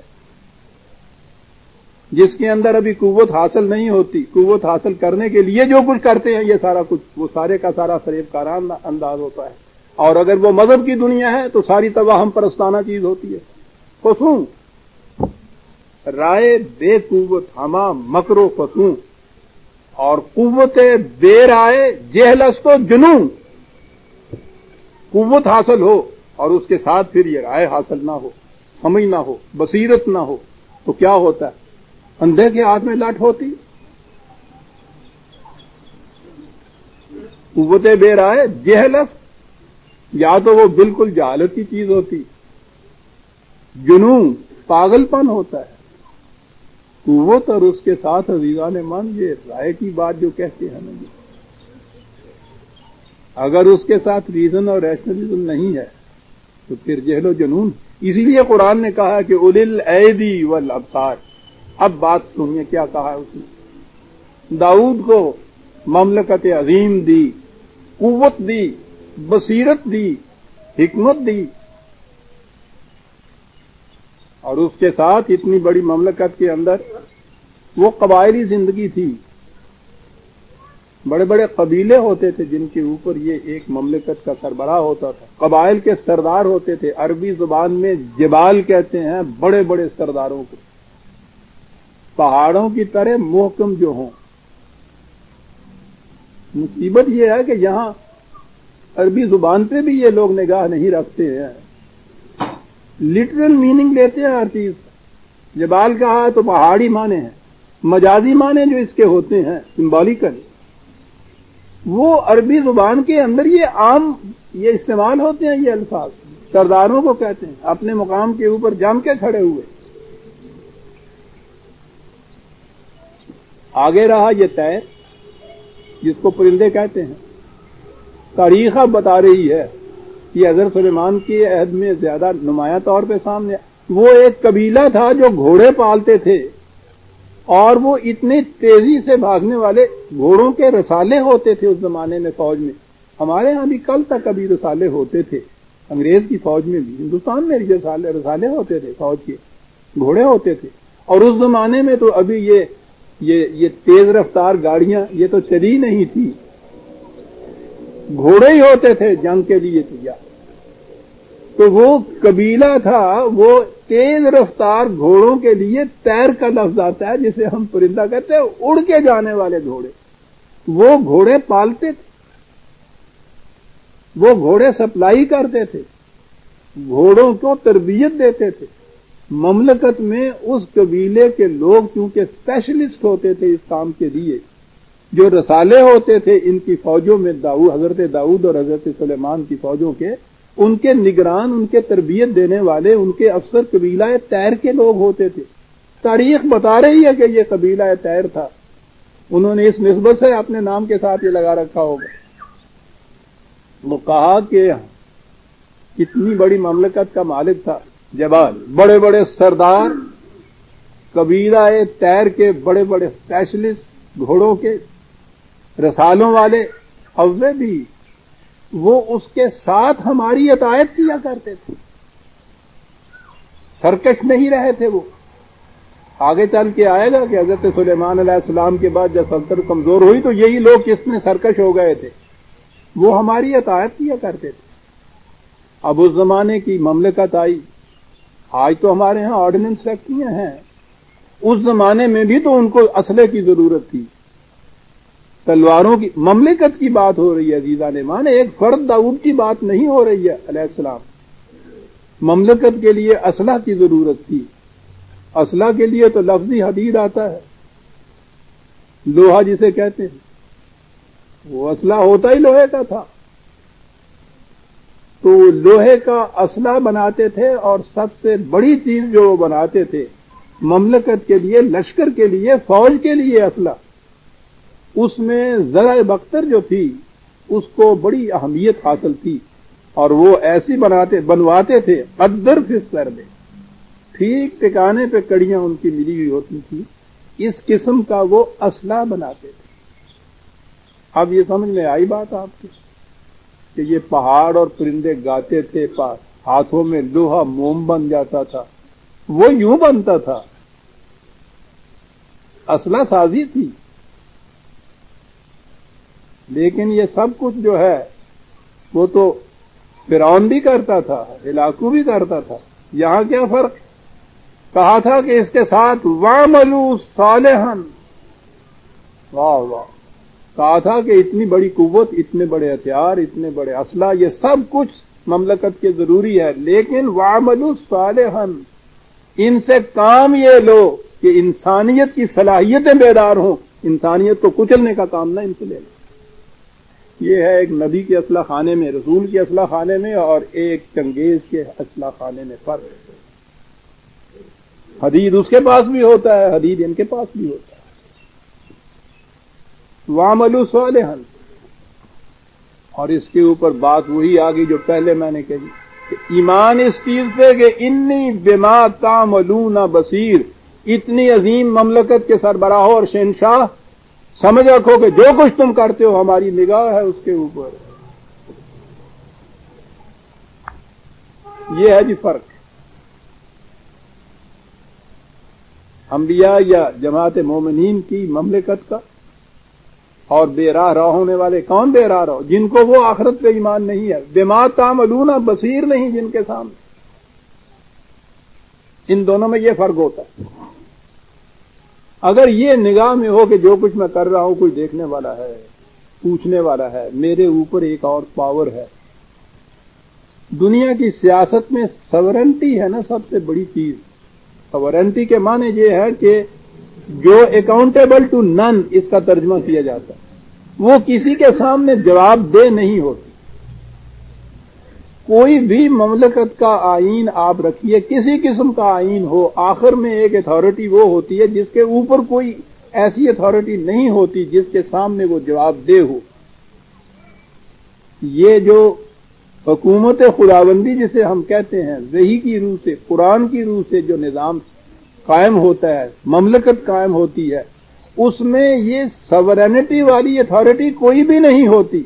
جس کے اندر ابھی قوت حاصل نہیں ہوتی، قوت حاصل کرنے کے لیے جو کچھ کرتے ہیں یہ سارا کچھ، وہ سارے کا سارا فریب کارانہ انداز ہوتا ہے۔ اور اگر وہ مذہب کی دنیا ہے تو ساری توہم پرستانہ چیز ہوتی ہے۔ فسون، رائے بے قوت ہما مکر و فسون، اور قوت بے رائے جہلست و جنون۔ قوت حاصل ہو اور اس کے ساتھ پھر یہ رائے حاصل نہ ہو، سمجھ نہ ہو، بصیرت نہ ہو، تو کیا ہوتا ہے؟ اندھے کے ہاتھ میں لاٹھ ہوتی۔ قوت بے رائے جہلس، یا تو وہ بالکل جہالت کی چیز ہوتی، جنون پاگل پن ہوتا ہے۔ قوت اور اس کے ساتھ عزیزان من یہ رائے کی بات جو کہتے ہیں نا، اگر اس کے ساتھ ریزن اور ریشنلزم نہیں ہے تو پھر جہل و جنون۔ اسی لیے قرآن نے کہا کہ اولی الایدی والابصار۔ اب بات سنیے کیا کہا ہے اس نے۔ داؤد کو مملکت عظیم دی، قوت دی، بصیرت دی، حکمت دی، اور اس کے ساتھ اتنی بڑی مملکت کے اندر وہ قبائلی زندگی تھی، بڑے بڑے قبیلے ہوتے تھے جن کے اوپر یہ ایک مملکت کا سربراہ ہوتا تھا، قبائل کے سردار ہوتے تھے، عربی زبان میں جبال کہتے ہیں بڑے بڑے سرداروں کو، پہاڑوں کی طرح محکم جو ہوں۔ مصیبت یہ ہے کہ یہاں عربی زبان پہ بھی یہ لوگ نگاہ نہیں رکھتے ہیں، لٹرل میننگ لیتے ہیں ہر چیز. جبال کہا ہے تو پہاڑی معنی ہیں، مجازی معنی جو اس کے ہوتے ہیں سمبولیکل، وہ عربی زبان کے اندر یہ عام یہ استعمال ہوتے ہیں. یہ الفاظ سرداروں کو کہتے ہیں اپنے مقام کے اوپر جم کے کھڑے ہوئے. آگے رہا یہ طیر جس کو پرندے کہتے ہیں. تاریخ اب بتا رہی ہے کہ حضرت سلیمان کے عہد میں زیادہ نمایاں طور پہ سامنے وہ ایک قبیلہ تھا جو گھوڑے پالتے تھے، اور وہ اتنے تیزی سے بھاگنے والے گھوڑوں کے رسالے ہوتے تھے اس زمانے میں فوج میں. ہمارے ہاں بھی کل تک ابھی رسالے ہوتے تھے، انگریز کی فوج میں بھی، ہندوستان میں بھی رسالے ہوتے تھے، فوج کے گھوڑے ہوتے تھے. اور اس زمانے میں تو ابھی یہ تیز رفتار گاڑیاں یہ تو چلی نہیں تھی، گھوڑے ہی ہوتے تھے جنگ کے لیے تیار. تو وہ قبیلہ تھا، وہ تیز رفتار گھوڑوں کے لیے تیر کا لفظ آتا ہے جسے ہم پرندہ کہتے ہیں، اڑ کے جانے والے گھوڑے. وہ گھوڑے پالتے تھے، وہ گھوڑے سپلائی کرتے تھے، گھوڑوں کو تربیت دیتے تھے. مملکت میں اس قبیلے کے لوگ کیونکہ اسپیشلسٹ ہوتے تھے اس کام کے لیے، جو رسالے ہوتے تھے ان کی فوجوں میں حضرت داؤد اور حضرت سلیمان کی فوجوں کے، ان کے نگران، ان کے تربیت دینے والے، ان کے افسر قبیلہ طیر کے لوگ ہوتے تھے. تاریخ بتا رہی ہے کہ یہ قبیلہ طیر تھا. انہوں نے اس نسبت سے اپنے نام کے ساتھ یہ لگا رکھا ہوگا. وہ کہا کہ کتنی بڑی مملکت کا مالک تھا جبال، بڑے بڑے سردار، قبیلہ طیر کے بڑے بڑے اسپیشلسٹ، گھوڑوں کے رسالوں والے، اوے بھی وہ اس کے ساتھ ہماری اطاعت کیا کرتے تھے، سرکش نہیں رہے تھے. وہ آگے چل کے آئے گا کہ حضرت سلیمان علیہ السلام کے بعد جب سلطنت کمزور ہوئی تو یہی لوگ کس میں سرکش ہو گئے تھے، وہ ہماری اطاعت کیا کرتے تھے. اب اس زمانے کی مملکت آئی. آج تو ہمارے ہاں آرڈیننس فیکٹریاں ہیں، اس زمانے میں بھی تو ان کو اسلحے کی ضرورت تھی، تلواروں کی. مملکت کی بات ہو رہی ہے عزیزان ایمان، ایک فرد داؤد کی بات نہیں ہو رہی ہے علیہ السلام. مملکت کے لیے اسلحہ کی ضرورت تھی. اسلحہ کے لیے تو لفظی حدید آتا ہے، لوہا جسے کہتے ہیں، وہ اسلحہ ہوتا ہی لوہے کا تھا. تو لوہے کا اسلحہ بناتے تھے، اور سب سے بڑی چیز جو وہ بناتے تھے مملکت کے لیے، لشکر کے لیے، فوج کے لیے اسلحہ، اس میں زرع بختر جو تھی اس کو بڑی اہمیت حاصل تھی. اور وہ ایسی بنواتے تھے قدر فی السر میں، ٹھیک ٹکانے پہ کڑیاں ان کی ملی ہوئی ہوتی تھی، اس قسم کا وہ اسلحہ بناتے تھے. اب یہ سمجھ میں آئی بات آپ کی کہ یہ پہاڑ اور پرندے گاتے تھے، ہاتھوں میں لوہا موم بن جاتا تھا. وہ یوں بنتا تھا، اسلحہ سازی تھی. لیکن یہ سب کچھ جو ہے وہ تو فرعون بھی کرتا تھا، ہلاکو بھی کرتا تھا. یہاں کیا فرق؟ کہا تھا کہ اس کے ساتھ وَعْمَلُوا صَالِحًا. واہ واہ. کہا تھا کہ اتنی بڑی قوت، اتنے بڑے ہتھیار، اتنے بڑے اسلحہ، یہ سب کچھ مملکت کے ضروری ہے، لیکن وَعْمَلُوا صَالِحًا، ان سے کام یہ لو کہ انسانیت کی صلاحیتیں بیدار ہوں. انسانیت کو کچلنے کا کام نہ ان سے لے لو. یہ ہے ایک نبی کے اسلحہ خانے میں، رسول کے اسلحہ خانے میں، اور ایک چنگیز کے اسلحہ خانے میں فرق. حدید اس کے پاس بھی ہوتا ہے، حدید ان کے پاس بھی ہوتا ہے. وَعْمَلُوا صَالِحًا. اور اس کے اوپر بات وہی آ گئی جو پہلے میں نے کہی کہ ایمان اس چیز پہ کہ انی بما تعملون بصیر. اتنی عظیم مملکت کے سربراہ اور شہنشاہ، سمجھ رکھو کہ جو کچھ تم کرتے ہو ہماری نگاہ ہے اس کے اوپر. یہ ہے جی فرق. انبیاء یا جماعت مومنین کی مملکت کا، اور بے راہ ہونے والے. کون بے راہ رہو؟ جن کو وہ آخرت پہ ایمان نہیں ہے، بما تعملون بصیر نہیں جن کے سامنے. ان دونوں میں یہ فرق ہوتا ہے. اگر یہ نگاہ میں ہو کہ جو کچھ میں کر رہا ہوں کوئی دیکھنے والا ہے، پوچھنے والا ہے، میرے اوپر ایک اور پاور ہے، دنیا کی سیاست میں سورنٹی ہے نا سب سے بڑی چیز. سورنٹی کے معنی یہ ہے کہ جو اکاؤنٹیبل ٹو نن اس کا ترجمہ کیا جاتا ہے، وہ کسی کے سامنے جواب دہ نہیں ہوتی. کوئی بھی مملکت کا آئین آپ رکھیے، کسی قسم کا آئین ہو، آخر میں ایک اتھارٹی وہ ہوتی ہے جس کے اوپر کوئی ایسی اتھارٹی نہیں ہوتی جس کے سامنے وہ جواب دہ ہو. یہ جو حکومت خداوندی جسے ہم کہتے ہیں، وحی کی روح سے، قرآن کی روح سے جو نظام قائم ہوتا ہے، مملکت قائم ہوتی ہے، اس میں یہ سورینٹی والی اتھارٹی کوئی بھی نہیں ہوتی.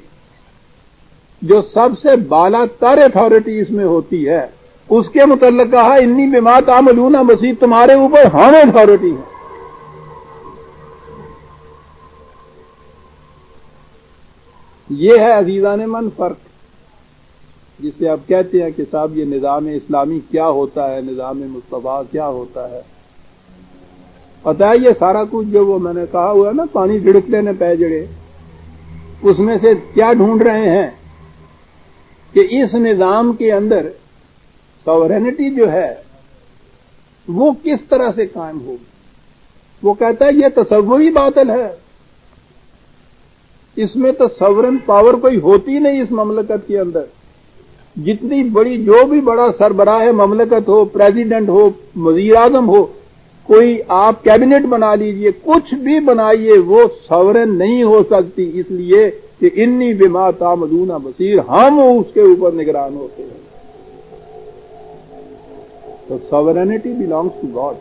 جو سب سے بالا تر اتھارٹی اس میں ہوتی ہے، اس کے متعلق کہا انی بما تعملون بصیر، تمہارے اوپر ہم اتھارٹی ہیں. یہ ہے عزیزان من فرق، جسے آپ کہتے ہیں کہ صاحب یہ نظام اسلامی کیا ہوتا ہے، نظام مصطفیٰ کیا ہوتا ہے. پتہ ہے یہ سارا کچھ جو وہ میں نے کہا ہوا ہے نا، پانی جھڑکتے نے پے جڑے، اس میں سے کیا ڈھونڈ رہے ہیں کہ اس نظام کے اندر سورینٹی جو ہے وہ کس طرح سے قائم ہوگی. وہ کہتا ہے یہ تصوری باطل ہے، اس میں تو سورن پاور کوئی ہوتی نہیں اس مملکت کے اندر. جتنی بڑی، جو بھی بڑا سربراہ مملکت ہو، پریزیڈنٹ ہو، وزیر اعظم ہو، کوئی آپ کیبنٹ بنا لیجئے، کچھ بھی بنائیے، وہ سورن نہیں ہو سکتی، اس لیے کہ انی بما تعملون بصیر، ہم اس کے اوپر نگران ہوتے ہیں. تو سورینٹی بلانگس ٹو گاڈ.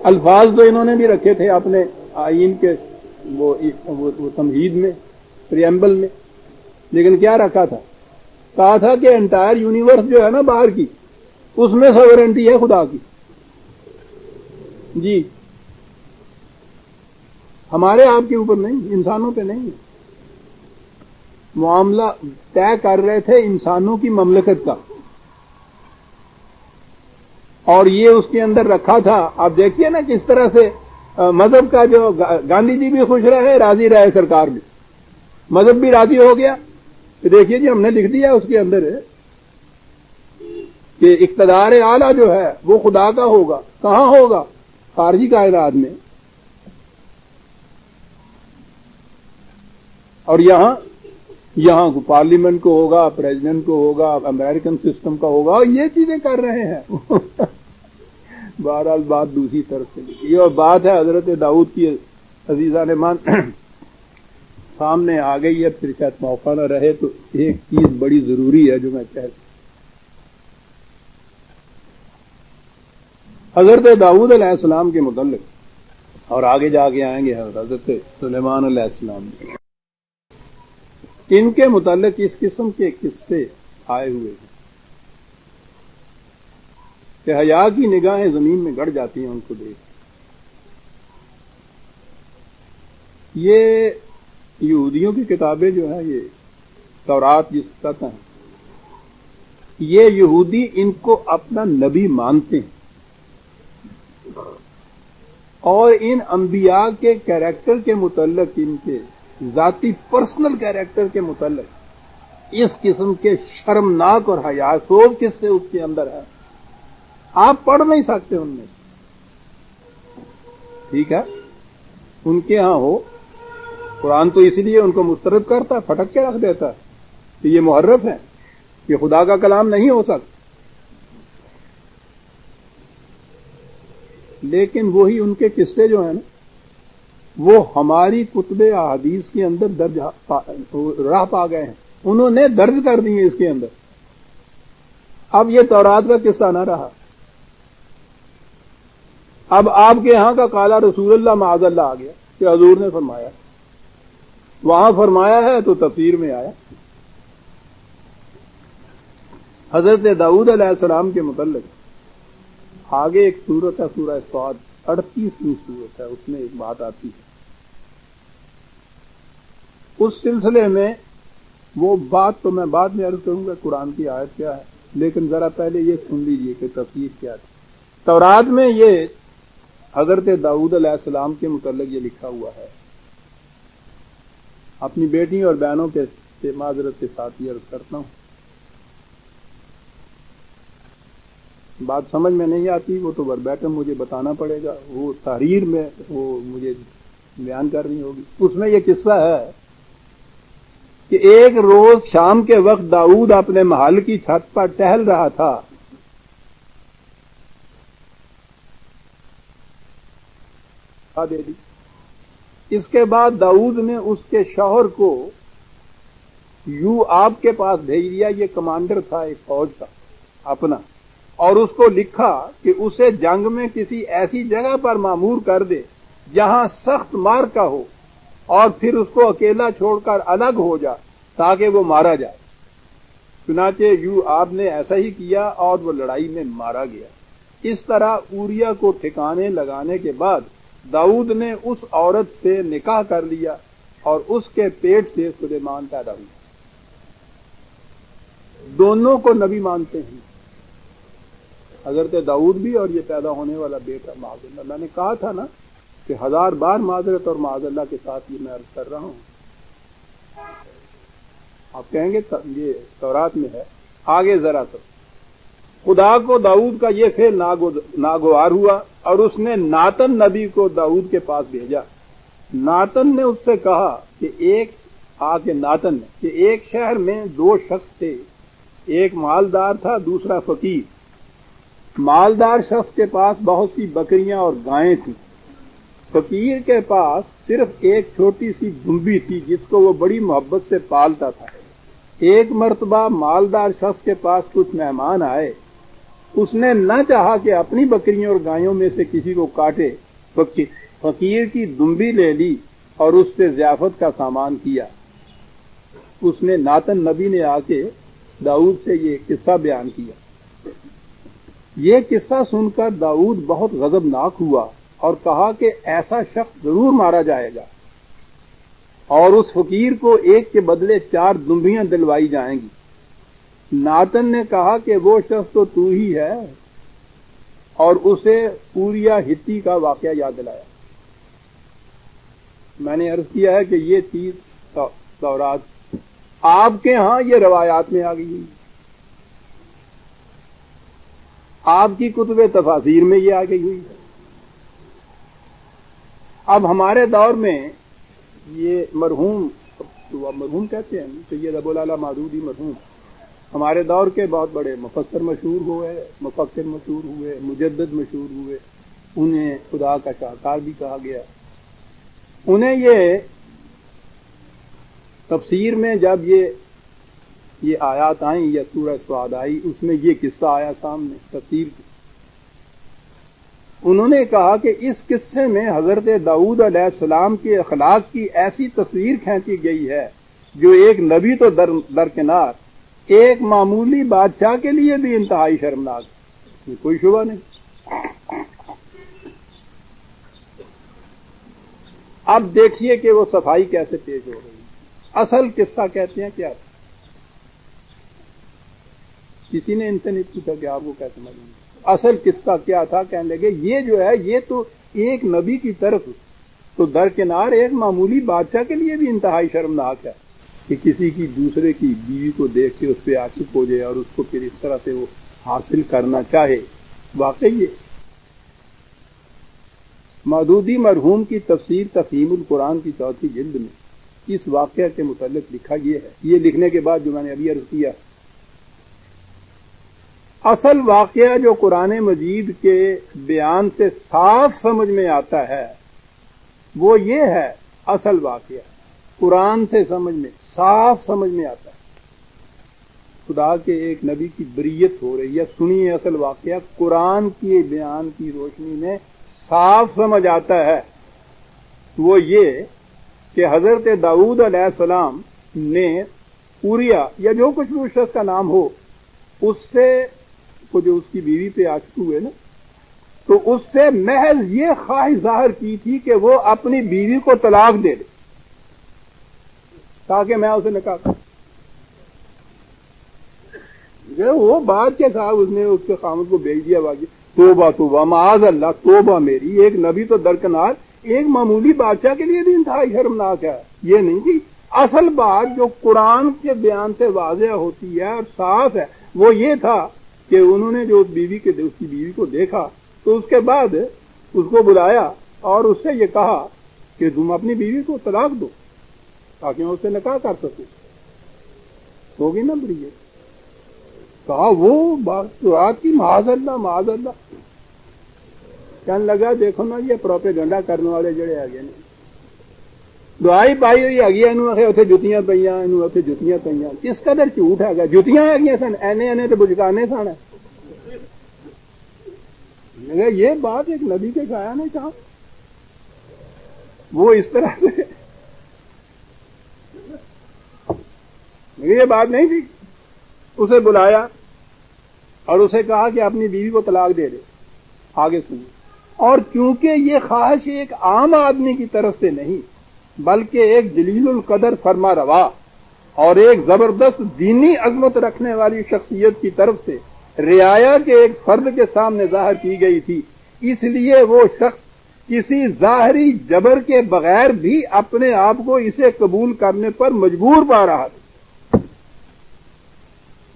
الفاظ تو انہوں نے بھی رکھے تھے اپنے آئین کے وہ تمہید میں، پریمبل میں، لیکن کیا رکھا تھا؟ کہا تھا کہ انٹائر یونیورس جو ہے نا باہر کی، اس میں سورینٹی ہے خدا کی. جی ہمارے آپ کے اوپر نہیں، انسانوں پہ نہیں. معاملہ طے کر رہے تھے انسانوں کی مملکت کا، اور یہ اس کے اندر رکھا تھا. آپ دیکھیے نا کس طرح سے مذہب کا جو گاندھی جی بھی خوش رہے، راضی رہے سرکار بھی، مذہب بھی راضی ہو گیا. تو دیکھیے جی ہم نے لکھ دیا اس کے اندر کہ اقتدار اعلیٰ جو ہے وہ خدا کا ہوگا. کہاں ہوگا؟ خارجی کائنات میں. اور یہاں کو پارلیمنٹ کو ہوگا، پریزیڈنٹ کو ہوگا، امریکن سسٹم کا ہوگا، اور یہ چیزیں کر رہے ہیں. بہرحال بات دوسری طرف سے لکھی، اور بات ہے حضرت داؤد کی. عزیزان مان سامنے آ گئی ہے، پھر شاید موقع نہ رہے تو ایک چیز بڑی ضروری ہے جو میں کہہ دوں. حضرت داؤد علیہ السلام کے متعلق، اور آگے جا کے آئیں گے حضرت سلیمان علیہ السلام، ان کے متعلق اس قسم کے قصے آئے ہوئے ہیں کہ حیا کی نگاہیں زمین میں گڑ جاتی ہیں ان کو دیکھ. یہ یہودیوں کی کتابیں جو ہیں، یہ تورات جس کو کہتے ہیں، یہ یہودی ان کو اپنا نبی مانتے ہیں، اور ان انبیاء کے کیریکٹر کے متعلق، ان کے ذاتی پرسنل کیریکٹر کے متعلق اس قسم کے شرمناک اور حیاسوب قصے اس کے اندر ہے. آپ پڑھ نہیں سکتے ان میں. ٹھیک ہے، ان کے ہاں ہو. قرآن تو اس لیے ان کو مسترد کرتا ہے، پھٹک کے رکھ دیتا ہے کہ یہ محرف ہے، یہ خدا کا کلام نہیں ہو سکتا. لیکن وہی ان کے قصے جو ہیں نا، وہ ہماری کتب احادیث کے اندر درج راہ پا گئے ہیں. انہوں نے درج کر دی ہیں اس کے اندر. اب یہ تورات کا قصہ نہ رہا. اب آپ کے ہاں کا قالا رسول اللہ معاذ اللہ آ گیا کہ حضور نے فرمایا. وہاں فرمایا ہے تو تفسیر میں آیا. حضرت داؤد علیہ السلام کے متعلق آگے ایک سورت ہے، سورہ صاد، 38ویں سورت ہے، اس میں ایک بات آتی ہے. اس سلسلے میں وہ بات تو میں بعد میں عرض کروں گا قرآن کی آیت کیا ہے، لیکن ذرا پہلے یہ سن لیجئے کہ تفسیر کیا تھی. تورات میں یہ حضرت داؤد علیہ السلام کے متعلق یہ لکھا ہوا ہے. اپنی بیٹی اور بہنوں کے معذرت کے ساتھ یہ عرض کرتا ہوں بات سمجھ میں نہیں آتی وہ تو وربیٹم مجھے بتانا پڑے گا، وہ تحریر میں وہ مجھے بیان کرنی ہوگی۔ اس میں یہ قصہ ہے کہ ایک روز شام کے وقت داؤد اپنے محل کی چھت پر ٹہل رہا تھا۔ دے دی۔ اس کے بعد داؤد نے اس کے شوہر کو یوآب کے پاس بھیج دیا، یہ کمانڈر تھا ایک فوج کا اپنا، اور اس کو لکھا کہ اسے جنگ میں کسی ایسی جگہ پر مامور کر دے جہاں سخت مارکا ہو، اور پھر اس کو اکیلا چھوڑ کر الگ ہو جا تاکہ وہ مارا جائے۔ چنانچہ یوآب نے ایسا ہی کیا اور وہ لڑائی میں مارا گیا۔ اس طرح اوریا کو ٹھکانے لگانے کے بعد داؤد نے اس عورت سے نکاح کر لیا اور اس کے پیٹ سے سلیمان پیدا ہوا۔ دونوں کو نبی مانتے ہیں، حضرت داؤد بھی اور یہ پیدا ہونے والا بیٹا معاذ اللہ۔ میں نے کہا تھا نا کہ 1000 بار معذرت اور معاذ اللہ کے ساتھ یہ میں عرض کر رہا ہوں۔ آپ کہیں گے یہ تورات میں ہے، آگے ذرا سا۔ خدا کو داؤد کا یہ فعل ناگوار ہوا اور اس نے ناتن نبی کو داؤد کے پاس بھیجا۔ ناتن نے اس سے کہا کہ ایک شہر میں 2 شخص تھے، ایک مالدار تھا دوسرا فقیر۔ مالدار شخص کے پاس بہت سی بکریاں اور گائیں تھیں، فقیر کے پاس صرف ایک چھوٹی سی دمبی تھی جس کو وہ بڑی محبت سے پالتا تھا۔ ایک مرتبہ مالدار شخص کے پاس کچھ مہمان آئے، اس نے نہ چاہا کہ اپنی بکریوں اور گایوں میں سے کسی کو کاٹے، فقیر کی دمبی لے لی اور اس سے ضیافت کا سامان کیا۔ اس نے ناتن نبی نے آ کے داؤد سے یہ قصہ بیان کیا۔ یہ قصہ سن کر داؤد بہت غضبناک ہوا اور کہا کہ ایسا شخص ضرور مارا جائے گا، اور اس فقیر کو ایک کے بدلے 4 دمبیاں دلوائی جائیں گی۔ ناتن نے کہا کہ وہ شخص تو ہی ہے، اور اسے اوریا ہتی کا واقعہ یاد دلایا۔ میں نے عرض کیا ہے کہ یہ چیز تورات، آپ کے ہاں یہ روایات میں آ گئی ہوئی، آپ کی کتب تفاسیر میں یہ آ گئی ہوئی ہے۔ اب ہمارے دور میں یہ مرحوم کہتے ہیں سید ابو الاعلی مودودی مرحوم، ہمارے دور کے بہت بڑے مفسر مشہور ہوئے، مفکر مشہور ہوئے، مجدد مشہور ہوئے، انہیں خدا کا شاہکار بھی کہا گیا۔ انہیں یہ تفسیر میں جب یہ آیات آئیں یا سورہ صاد آئی، اس میں یہ قصہ آیا سامنے تفسیر کی، انہوں نے کہا کہ اس قصے میں حضرت داؤد علیہ السلام کے اخلاق کی ایسی تصویر کھینچی گئی ہے جو ایک نبی تو درکنار، ایک معمولی بادشاہ کے لیے بھی انتہائی شرمناک ہے، کوئی شبہ نہیں۔ اب دیکھیے کہ وہ صفائی کیسے پیش ہو رہی ہے۔ اصل قصہ کہتے ہیں کیا؟ کسی نے ان سے نہیں پوچھا کہ آپ کو کیسے معلوم ہے اصل قصہ کیا تھا؟ کہنے لگے یہ جو ہے یہ تو ایک نبی کی طرف تو درکنار ایک معمولی بادشاہ کے لیے بھی انتہائی شرمناک ہے کہ کسی کی دوسرے کی بیوی کو دیکھ کے اس پہ عاشق ہو جائے اور اس کو پھر اس طرح سے وہ حاصل کرنا چاہے۔ واقعی یہ مودودی مرحوم کی تفسیر تفہیم القرآن کی 4 جلد میں اس واقعہ کے متعلق لکھا یہ ہے۔ یہ لکھنے کے بعد جو میں نے ابھی عرض کیا، اصل واقعہ جو قرآن مجید کے بیان سے صاف سمجھ میں آتا ہے وہ یہ ہے، اصل واقعہ قرآن سے سمجھ میں صاف سمجھ میں آتا ہے۔ خدا کے ایک نبی کی بریت ہو رہی ہے، سنیے اصل واقعہ قرآن کے بیان کی روشنی میں صاف سمجھ آتا ہے۔ وہ یہ کہ حضرت داؤد علیہ السلام نے اوریا یا جو کچھ بھی اس شخص کا نام ہو، اس سے کو جو اس کی بیوی پہ عاشق ہوئے نا، تو اس سے محض یہ خواہش ظاہر کی تھی کہ وہ اپنی بیوی کو طلاق دے دے تاکہ میں اسے نکاح کروں۔ وہ بات کے صاحب اس نے اس کے خامد کو بھیج دیا، باقی توبہ توبہ معاذ اللہ، توبہ میری، ایک نبی تو درکنار ایک معمولی بادشاہ کے لیے بھی انتہائی شرمناک ہے۔ یہ نہیں کہ اصل بات جو قرآن کے بیان سے واضح ہوتی ہے اور صاف ہے وہ یہ تھا کہ انہوں نے جو اس کی بیوی کو دیکھا تو اس کے بعد اس کو بلایا اور اس سے یہ کہا کہ تم اپنی بیوی کو طلاق دو تاکہ میں اس سے نکاح کر سکوں. ہوگی نا بریت؟ کہا وہ بات کی معاذ اللہ. کہنے لگا دیکھو نا یہ پروپیگنڈا کرنے والے جڑے آگے نے دعائی پائی ہوئی آگی اتنے جتیاں پہ کس قدر جھوٹ ہے گا. جتیاں آ گئی سن اینے تو بجکانے سن. یہ بات ایک نبی کے گایا نے کہا. وہ اس طرح سے یہ بات نہیں تھی. اسے بلایا اور اسے کہا کہ اپنی بیوی کو طلاق دے دے. آگے سنیے. اور کیونکہ یہ خواہش ایک عام آدمی کی طرف سے نہیں بلکہ ایک جلیل القدر فرما روا اور ایک زبردست دینی عظمت رکھنے والی شخصیت کی طرف سے رعایا کے ایک فرد کے سامنے ظاہر کی گئی تھی، اس لیے وہ شخص کسی ظاہری جبر کے بغیر بھی اپنے آپ کو اسے قبول کرنے پر مجبور پا رہا تھا.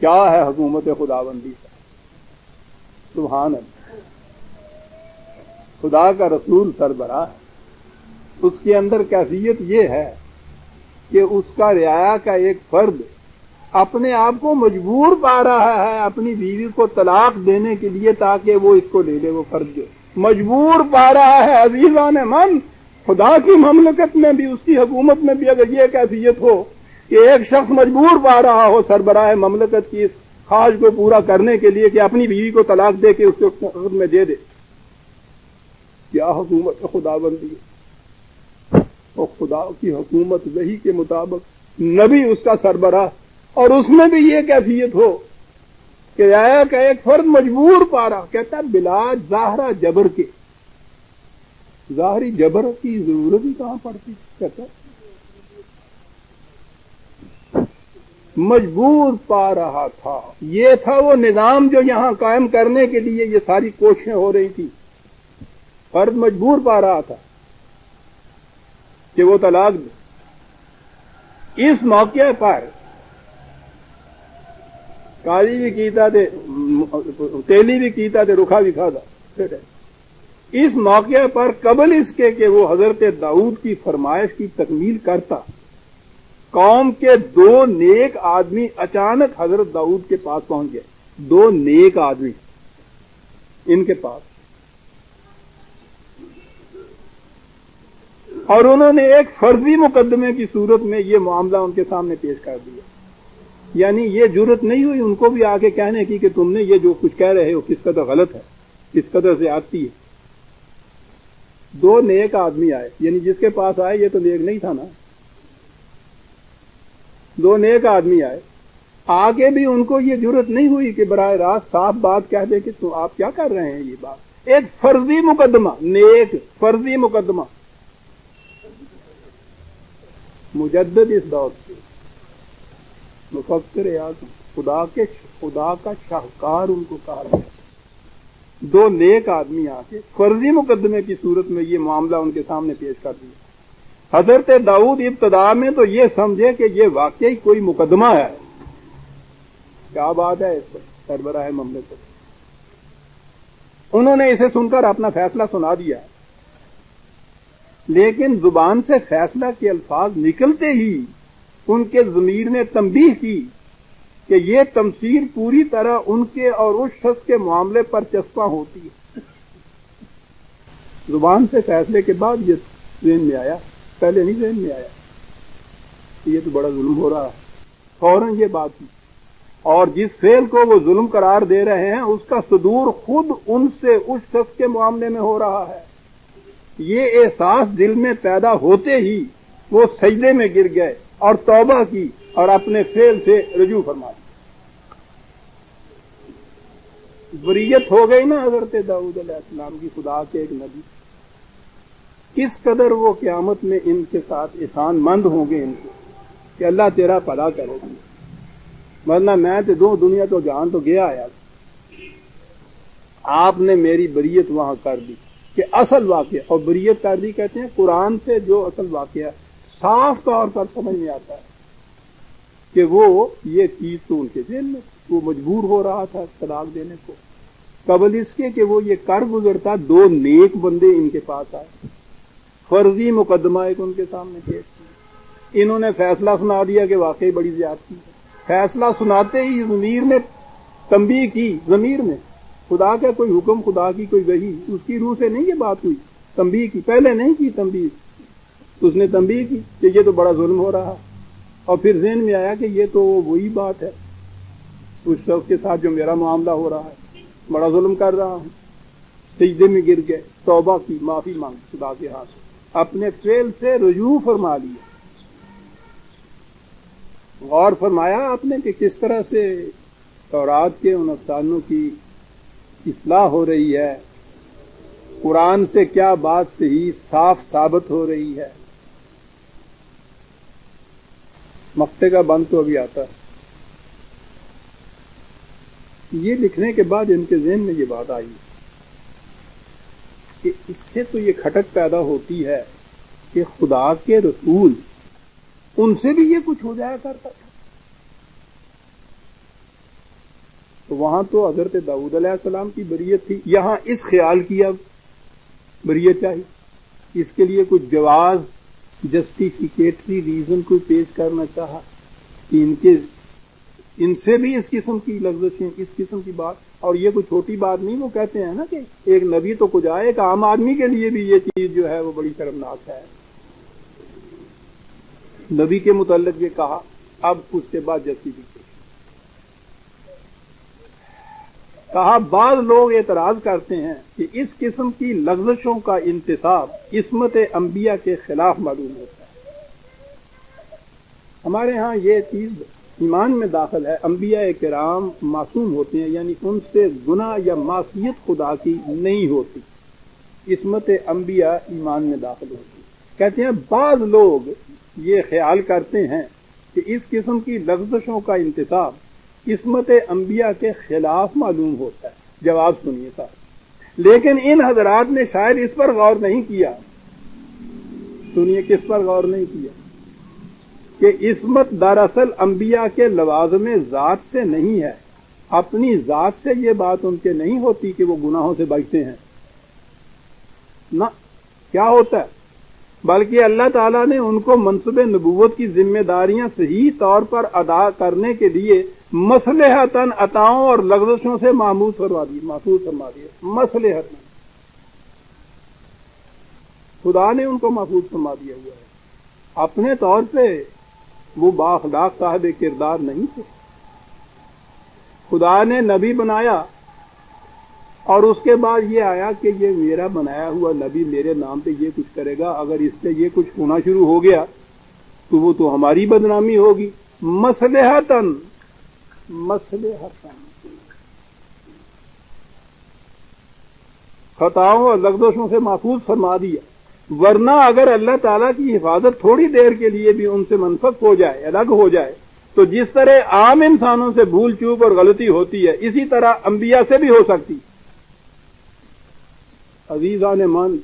کیا ہے حکومت خداوندی کا؟ سبحان اللہ. خدا کا رسول سربراہ ہے. اس کے اندر کیفیت یہ ہے کہ اس کا رعایا کا ایک فرد اپنے آپ کو مجبور پا رہا ہے اپنی بیوی کو طلاق دینے کے لیے تاکہ وہ اس کو لے لے. وہ فرد جو مجبور پا رہا ہے. عزیزان من، خدا کی مملکت میں بھی، اس کی حکومت میں بھی اگر یہ کیفیت ہو کہ ایک شخص مجبور پا رہا ہو سربراہ مملکت کی اس خواہش کو پورا کرنے کے لیے کہ اپنی بیوی کو طلاق دے کے اس کو خود میں دے دے، کیا حکومت خداوندی ہے؟ اور خدا کی حکومت وحی کے مطابق نبی اس کا سربراہ اور اس میں بھی یہ کیفیت ہو کہ رعایا کا ایک فرد مجبور پا رہا. کہتا ہے بلا ظاہرہ جبر کے. ظاہری جبر کی ضرورت ہی کہاں پڑتی. کہتا مجبور پا رہا تھا. یہ تھا وہ نظام جو یہاں قائم کرنے کے لیے یہ ساری کوششیں ہو رہی تھی. فرد مجبور پا رہا تھا کہ وہ طلاق دے. اس موقع پر کالی بھی کیتا تھے، تیلی بھی کیتا تھے، رکھا بھی کھاتا. اس موقع پر قبل اس کے کہ وہ حضرت داؤد کی فرمائش کی تکمیل کرتا، قوم کے دو نیک آدمی اچانک حضرت داؤد کے پاس پہنچ گئے. دو نیک آدمی ان کے پاس، اور انہوں نے ایک فرضی مقدمے کی صورت میں یہ معاملہ ان کے سامنے پیش کر دیا. یعنی یہ جرت نہیں ہوئی ان کو بھی آگے کہنے کی کہ تم نے یہ جو کچھ کہہ رہے ہو کس قدر غلط ہے، کس قدر زیادتی ہے. دو نیک آدمی آئے، یعنی جس کے پاس آئے یہ تو نیک نہیں تھا نا. دو نیک آدمی آئے، آگے بھی ان کو یہ جرت نہیں ہوئی کہ براہ راست صاف بات کہہ دے کہ تم آپ کیا کر رہے ہیں. یہ بات ایک فرضی مقدمہ، نیک فرضی مقدمہ. مجدد اس دور کے مفکر اعظم، خدا کا شاہکار ان کو کہا گیا. دو نیک آدمی آ کے فرضی مقدمے کی صورت میں یہ معاملہ ان کے سامنے پیش کر دیا. حضرت داؤد ابتدا میں تو یہ سمجھے کہ یہ واقعی کوئی مقدمہ ہے. کیا بات ہے اس پر سربراہ مملکت. انہوں نے اسے سن کر اپنا فیصلہ سنا دیا، لیکن زبان سے فیصلہ کے الفاظ نکلتے ہی ان کے ضمیر نے تنبیہ کی کہ یہ تمثیل پوری طرح ان کے اور اس شخص کے معاملے پر چسپاں ہوتی ہے. زبان سے فیصلے کے بعد یہ ذہن میں آیا، پہلے نہیں ذہن میں آیا. یہ تو بڑا ظلم ہو رہا ہے. فوراً یہ بات کی، اور جس فعل کو وہ ظلم قرار دے رہے ہیں اس کا صدور خود ان سے اس شخص کے معاملے میں ہو رہا ہے. یہ احساس دل میں پیدا ہوتے ہی وہ سجدے میں گر گئے اور توبہ کی اور اپنے فعل سے رجوع فرما دی. بریت ہو گئی نا حضرت داؤد علیہ السلام کی، خدا کے ایک نبی. کس قدر وہ قیامت میں ان کے ساتھ احسان مند ہوں گے ان کو کہ اللہ تیرا بھلا کرے گی. ورنہ میں تو دو دنیا تو جان تو گیا آیا، آپ نے میری بریت وہاں کر دی. کہ اصل واقعہ، اور بریت کر دی کہتے ہیں قرآن سے جو اصل واقعہ صاف طور پر سمجھ میں آتا ہے کہ وہ یہ چیز تو ان کے ذہن میں تھی. وہ مجبور ہو رہا تھا طلاق دینے کو، قبل اس کے کہ وہ یہ کر گزرتا 2 نیک بندے ان کے پاس آئے، فرضی مقدمہ ایک ان کے سامنے پیش کیا، انہوں نے فیصلہ سنا دیا کہ واقعی بڑی زیادتی ہے۔ فیصلہ سناتے ہی ضمیر نے تنبیہ کی، ضمیر نے، خدا کا کوئی حکم، خدا کی کوئی وحی، اس کی روح سے نہیں یہ بات ہوئی، تنبیہ کی، پہلے نہیں کی تنبیہ، اس نے تنبیہ کی کہ یہ تو بڑا ظلم ہو رہا، اور پھر ذہن میں آیا کہ یہ تو وہی بات ہے اس شخص کے ساتھ جو میرا معاملہ ہو رہا ہے، بڑا ظلم کر رہا ہوں، سجدے میں گر گئے، توبہ کی، معافی مانگی خدا کے ہاتھ سے، اپنے فعل سے رجوع فرما لیا۔ غور فرمایا آپ نے کہ کس طرح سے تورات کے ان افسانوں کی اصلاح ہو رہی ہے، قرآن سے کیا بات صحیح صاف ثابت ہو رہی ہے۔ مقطع کا بند تو ابھی آتا ہے۔ یہ لکھنے کے بعد ان کے ذہن میں یہ بات آئی کہ اس سے تو یہ کھٹک پیدا ہوتی ہے کہ خدا کے رسول، ان سے بھی یہ کچھ ہو جایا کرتا تھا۔ تو وہاں تو حضرت داؤد علیہ السلام کی بریت تھی، یہاں اس خیال کی اب بریت چاہیے، اس کے لیے کچھ جواز، جسٹیفیکیٹری ریزن کو پیش کرنا چاہا کہ ان سے بھی اس قسم کی لغزشیں، اس قسم کی بات، اور یہ کوئی چھوٹی بات نہیں۔ وہ کہتے ہیں نا کہ ایک نبی تو کچھ آئے، ایک عام آدمی کے لیے بھی یہ چیز جو ہے وہ بڑی شرمناک ہے۔ نبی کے متعلق یہ کہا، اب اس کے بعد جسٹیفیکیشن کہا۔ بعض لوگ اعتراض کرتے ہیں کہ اس قسم کی لغزشوں کا انتصاب عصمت انبیاء کے خلاف معلوم ہوتا ہے۔ ہمارے ہاں یہ چیز ایمان میں داخل ہے، انبیاء کرام معصوم ہوتے ہیں، یعنی ان سے گناہ یا معصیت خدا کی نہیں ہوتی، عصمت انبیاء ایمان میں داخل ہوتی ہے۔ کہتے ہیں بعض لوگ یہ خیال کرتے ہیں کہ اس قسم کی لغزشوں کا انتصاب عصمت انبیاء کے خلاف معلوم ہوتا ہے۔ جواب سنیے صاحب، لیکن ان حضرات نے شاید اس پر غور نہیں کیا۔ سنیے کس پر غور نہیں کیا، کہ عصمت دراصل انبیاء کے لوازم ذات سے نہیں ہے، اپنی ذات سے یہ بات ان کے نہیں ہوتی کہ وہ گناہوں سے بچتے ہیں، نہ، کیا ہوتا ہے، بلکہ اللہ تعالیٰ نے ان کو منصب نبوت کی ذمہ داریاں صحیح طور پر ادا کرنے کے لیے مصلحتاً عطاؤں اور لغزشوں سے محفوظ فرما دیے، مصلحتاً خدا نے ان کو محفوظ فرما دیا ہوا ہے۔ اپنے طور پہ وہ بااخلاق صاحب کردار نہیں تھے، خدا نے نبی بنایا اور اس کے بعد یہ آیا کہ یہ میرا بنایا ہوا نبی میرے نام پہ یہ کچھ کرے گا، اگر اس سے یہ کچھ ہونا شروع ہو گیا تو وہ تو ہماری بدنامی ہوگی، مصلحتاً خطاؤں اور لغزشوں سے محفوظ فرما دیا۔ ورنہ اگر اللہ تعالیٰ کی حفاظت تھوڑی دیر کے لیے بھی ان سے منفک ہو جائے، الگ ہو جائے، تو جس طرح عام انسانوں سے بھول چوک اور غلطی ہوتی ہے، اسی طرح انبیاء سے بھی ہو سکتی۔ عزیزان من،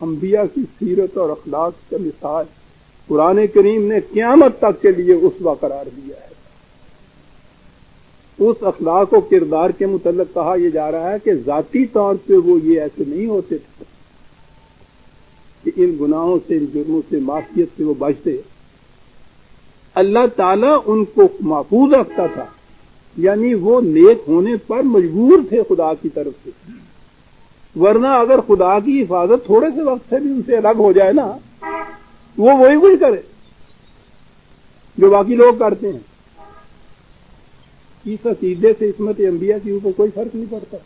انبیاء کی سیرت اور اخلاق کا مثال قرآن کریم نے قیامت تک کے لیے اسوہ قرار دیا ہے۔ اس اخلاق و کردار کے متعلق کہا یہ جا رہا ہے کہ ذاتی طور پہ وہ یہ ایسے نہیں ہوتے تھے کہ ان گناہوں سے، ان جرموں سے، معصیت سے وہ بچتے، اللہ تعالیٰ ان کو محفوظ رکھتا تھا، یعنی وہ نیک ہونے پر مجبور تھے خدا کی طرف سے۔ ورنہ اگر خدا کی حفاظت تھوڑے سے وقت سے بھی ان سے الگ ہو جائے نا، وہ وہی کچھ کرے جو باقی لوگ کرتے ہیں۔ اس عقیدے سے عصمت انبیاء کے اوپر کوئی فرق نہیں پڑتا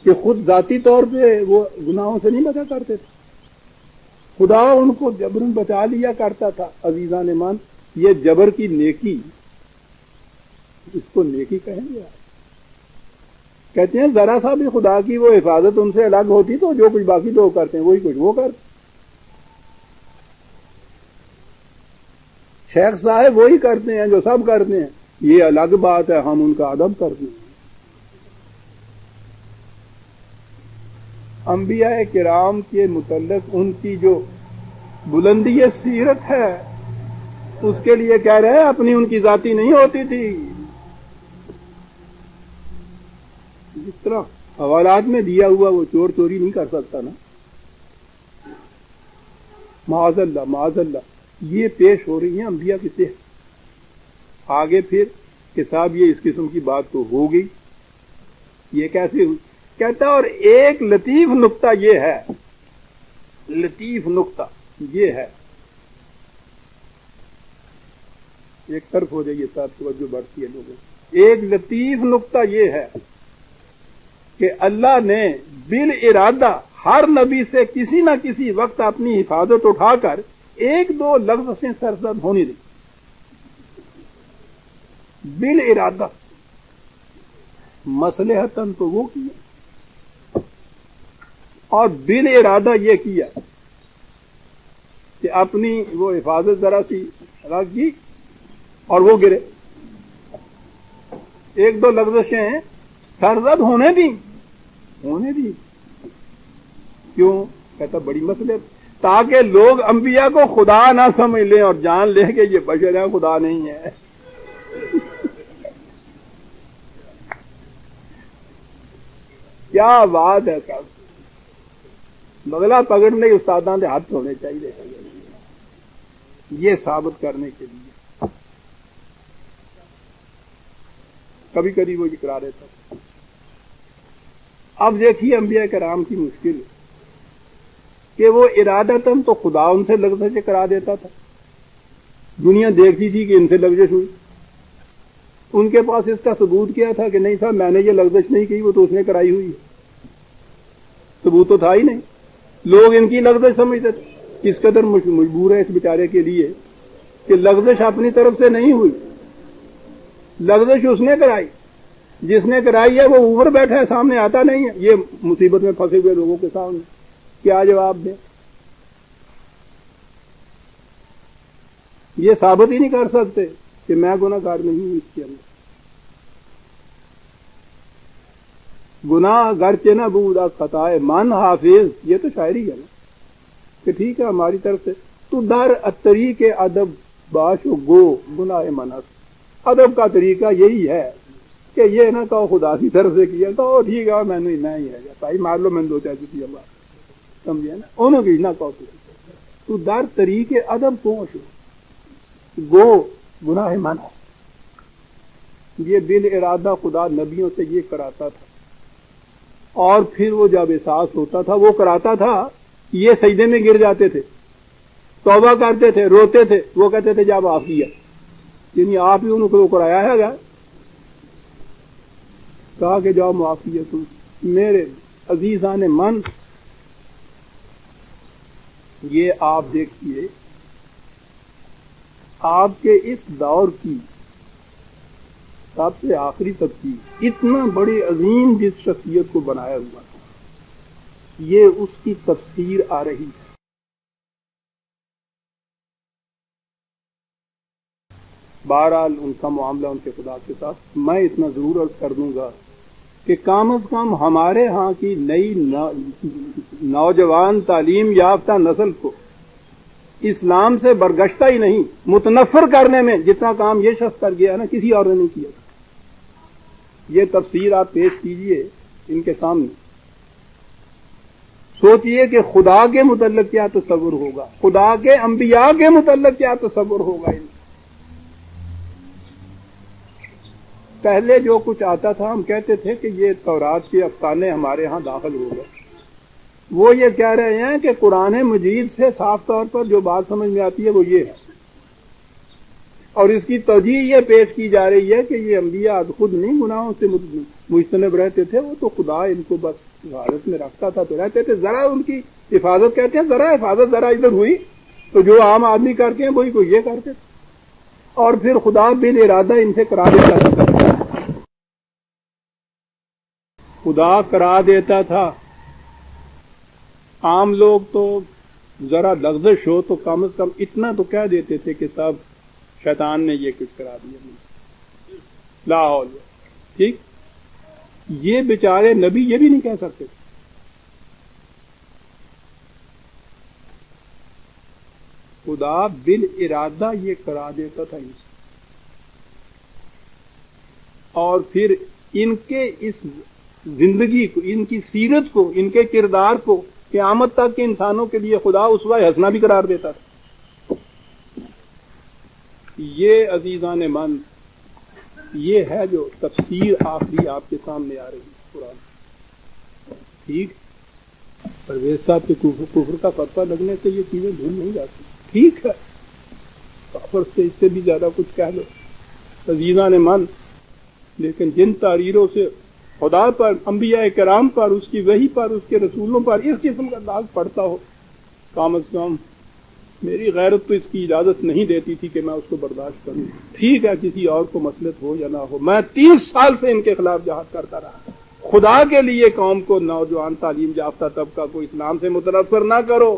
کہ خود ذاتی طور پہ وہ گناہوں سے نہیں بچا کرتے تھے، خدا ان کو جبرن بچا لیا کرتا تھا۔ عزیزان مان، یہ جبر کی نیکی، اس کو نیکی کہیں گے؟ کہتے ہیں ذرا سا بھی خدا کی وہ حفاظت ان سے الگ ہوتی تو جو کچھ باقی لوگ کرتے ہیں وہی کچھ وہ کرتے۔ شیخ صاحب وہی کرتے ہیں جو سب کرتے ہیں، یہ الگ بات ہے، ہم ان کا ادب کرتے ہیں۔ انبیاء کرام کے متعلق ان کی جو بلندی سیرت ہے، اس کے لیے کہہ رہے ہیں اپنی ان کی ذاتی نہیں ہوتی تھی، جس طرح حوالات میں دیا ہوا وہ چور چوری نہیں کر سکتا نا. معاذ اللہ یہ پیش ہو رہی ہیں انبیاء کی صحت. آگے پھر کہ صاحب یہ اس قسم کی بات تو ہو گئی, یہ کیسے ہوئی؟ کہتا اور ایک لطیف نقطہ یہ ہے, لطیف نقطہ یہ ہے, ایک طرف ہو جائیے صاحب, توجہ بڑھتی ہے لوگوں. ایک لطیف نقطہ یہ ہے کہ اللہ نے بالارادہ ہر نبی سے کسی نہ کسی وقت اپنی حفاظت اٹھا کر ایک دو لفظ سے سرزد ہونی دی. بالارادہ مصلحتاً تو وہ کیا, اور بالارادہ یہ کیا کہ اپنی وہ حفاظت ذرا سی رکھ کی اور وہ گرے. ایک دو لفظیں سرزد ہونے دی. کیوں؟ کہتا بڑی مصلحت, تاکہ لوگ انبیاء کو خدا نہ سمجھ لیں اور جان لیں کہ یہ بشر ہے, خدا نہیں ہے. کیا بات ہے صاحب, بغلا پکڑنے کے استادان کے ہاتھ ہونے چاہیے یہ ثابت کرنے کے لیے. کبھی کبھی وہ اقرار دیتا. اب دیکھیے انبیاء کرام کی مشکل کہ وہ ارادتاً تو خدا ان سے لغزش کرا دیتا تھا. دنیا دیکھتی تھی کہ ان سے لغزش ہوئی, ان کے پاس اس کا ثبوت کیا تھا کہ نہیں صاحب میں نے یہ لغزش نہیں کی, وہ تو اس نے کرائی ہوئی ہے. ثبوت تو تھا ہی نہیں. لوگ ان کی لغزش سمجھتے تھے. کس قدر مجبور ہے اس بیچارے کے لیے کہ لغزش اپنی طرف سے نہیں ہوئی, لغزش اس نے کرائی. جس نے کرائی ہے وہ اوپر بیٹھا ہے, سامنے آتا نہیں ہے. یہ مصیبت میں پھنسے ہوئے لوگوں کے سامنے کیا جواب دیں؟ یہ ثابت ہی نہیں کر سکتے کہ میں گناہ گار نہیں ہوں. اس کے اندر گناہ گرچہ نہ بود خطائے من حافظ, یہ تو شاعری ہے نا کہ ٹھیک ہے ہماری طرف سے تو در طریق ادب باش و گو گناہ منس. ادب کا طریقہ یہی ہے کہ یہ نہ کہو خدا کی طرف سے کیا, تو ٹھیک ہے میں ہی ہے بھائی مار لو, میں نے دو چار چیزیں بات سمجھے نا, انہوں کی نہ کہو تو در طریق ادب کوش گو گناہ منس. یہ بال ارادہ خدا نبیوں سے یہ کراتا تھا, اور پھر وہ جب احساس ہوتا تھا وہ کراتا تھا. یہ سجدے میں گر جاتے تھے, توبہ کرتے تھے, روتے تھے, وہ کہتے تھے جب آپ کیا, یعنی آپ ہی ان کو کرایا ہے گا. کہا کہ جاؤ معافی ہے تم میرے عزیزان من. یہ آپ دیکھیے آپ کے اس دور کی سب سے آخری تفسیر, اتنا بڑے عظیم جس شخصیت کو بنایا ہوا تھا, یہ اس کی تفسیر آ رہی ہے. بہرحال ان کا معاملہ ان کے خدا کے ساتھ. میں اتنا ضرور عرض کر دوں گا کہ کم از کم ہمارے ہاں کی نئی نوجوان تعلیم یافتہ نسل کو اسلام سے برگشتہ ہی نہیں, متنفر کرنے میں جتنا کام یہ شخص کر گیا ہے نا, کسی اور نے نہیں کیا. یہ تفسیر آپ پیش کیجئے ان کے سامنے, سوچئے کہ خدا کے متعلق کیا تصور ہوگا, خدا کے انبیاء کے متعلق کیا تصور ہوگا. پہلے جو کچھ آتا تھا ہم کہتے تھے کہ یہ تورات کے افسانے ہمارے ہاں داخل ہو گئے. وہ یہ کہہ رہے ہیں کہ قرآن مجید سے صاف طور پر جو بات سمجھ میں آتی ہے وہ یہ ہے, اور اس کی توجیہ یہ پیش کی جا رہی ہے کہ یہ انبیاء خود نہیں گناہوں سے مجتنب رہتے تھے, وہ تو خدا ان کو بس حفاظت میں رکھتا تھا تو رہتے تھے. ذرا ان کی حفاظت کہتے ہیں, ذرا حفاظت ذرا ادھر ہوئی تو جو عام آدمی کرتے ہیں وہی کو یہ کرتے تھے, اور پھر خدا بال ارادہ ان سے کرا دیتا تھا. خدا کرا دیتا تھا. عام لوگ تو ذرا لغزش ہو تو کم از کم اتنا تو کہہ دیتے تھے کہ صاحب شیطان نے یہ کچھ کرا دیا, لا حول. ٹھیک, یہ بیچارے نبی یہ بھی نہیں کہہ سکتے. خدا بالارادہ یہ کرا دیتا تھا ان سے, اور پھر ان کے اس زندگی کو، ان کی سیرت کو، ان کے کردار کو قیامت تک کے انسانوں کے لیے خدا اسوہ حسنہ بھی قرار دیتا تھا۔ یہ عزیزان من، یہ ہے جو تفسیر آخری آپ کے سامنے آ رہی ہے قرآن۔ ٹھیک، پرویز صاحب کے کفر کا فتویٰ لگنے سے یہ چیزیں بھول نہیں جاتی۔ ٹھیک ہے، کافر سے اس سے بھی زیادہ کچھ کہہ لو عزیزان من، لیکن جن تحریروں سے خدا پر، انبیاء کرام پر، اس کی وحی پر، اس کے رسولوں پر اس قسم کا داغ پڑتا ہو، کم از کم میری غیرت تو اس کی اجازت نہیں دیتی تھی کہ میں اس کو برداشت کروں۔ ٹھیک ہے، کسی اور کو مسلط ہو یا نہ ہو، میں 30 سال سے ان کے خلاف جہاد کرتا رہا۔ خدا کے لیے قوم کو، نوجوان تعلیم یافتہ طبقہ کو اسلام سے متنفر نہ کرو۔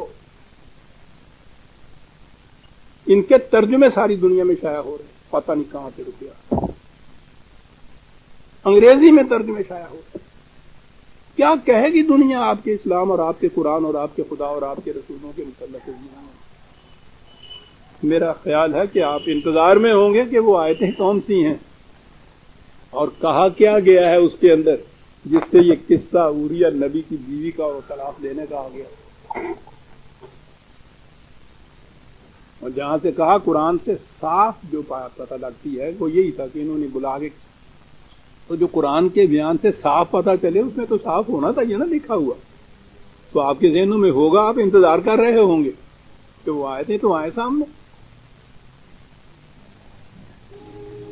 ان کے ترجمے ساری دنیا میں شائع ہو رہے ہیں، پتہ نہیں کہاں سے روپیہ، انگریزی میں ترجمے شائع ہو رہے ہیں۔ کیا کہے گی دنیا آپ کے اسلام اور آپ کے قرآن اور آپ کے خدا اور آپ کے رسولوں کے متعلق؟ میرا خیال ہے کہ آپ انتظار میں ہوں گے کہ وہ آیتیں کون سی ہیں اور کہا کیا گیا ہے اس کے اندر، جس سے یہ قصہ اوریا نبی کی بیوی کا اور طلاق دینے کا آ گیا، اور جہاں سے کہا قرآن سے صاف جو پتہ لگتی ہے وہ یہی تھا کہ انہوں نے بلا کے، تو جو قرآن کے بیان سے صاف پتہ چلے اس میں تو صاف ہونا تھا، یہ نہ لکھا ہوا، تو آپ کے ذہنوں میں ہوگا، آپ انتظار کر رہے ہوں گے کہ وہ آیتیں تو آئے سامنے۔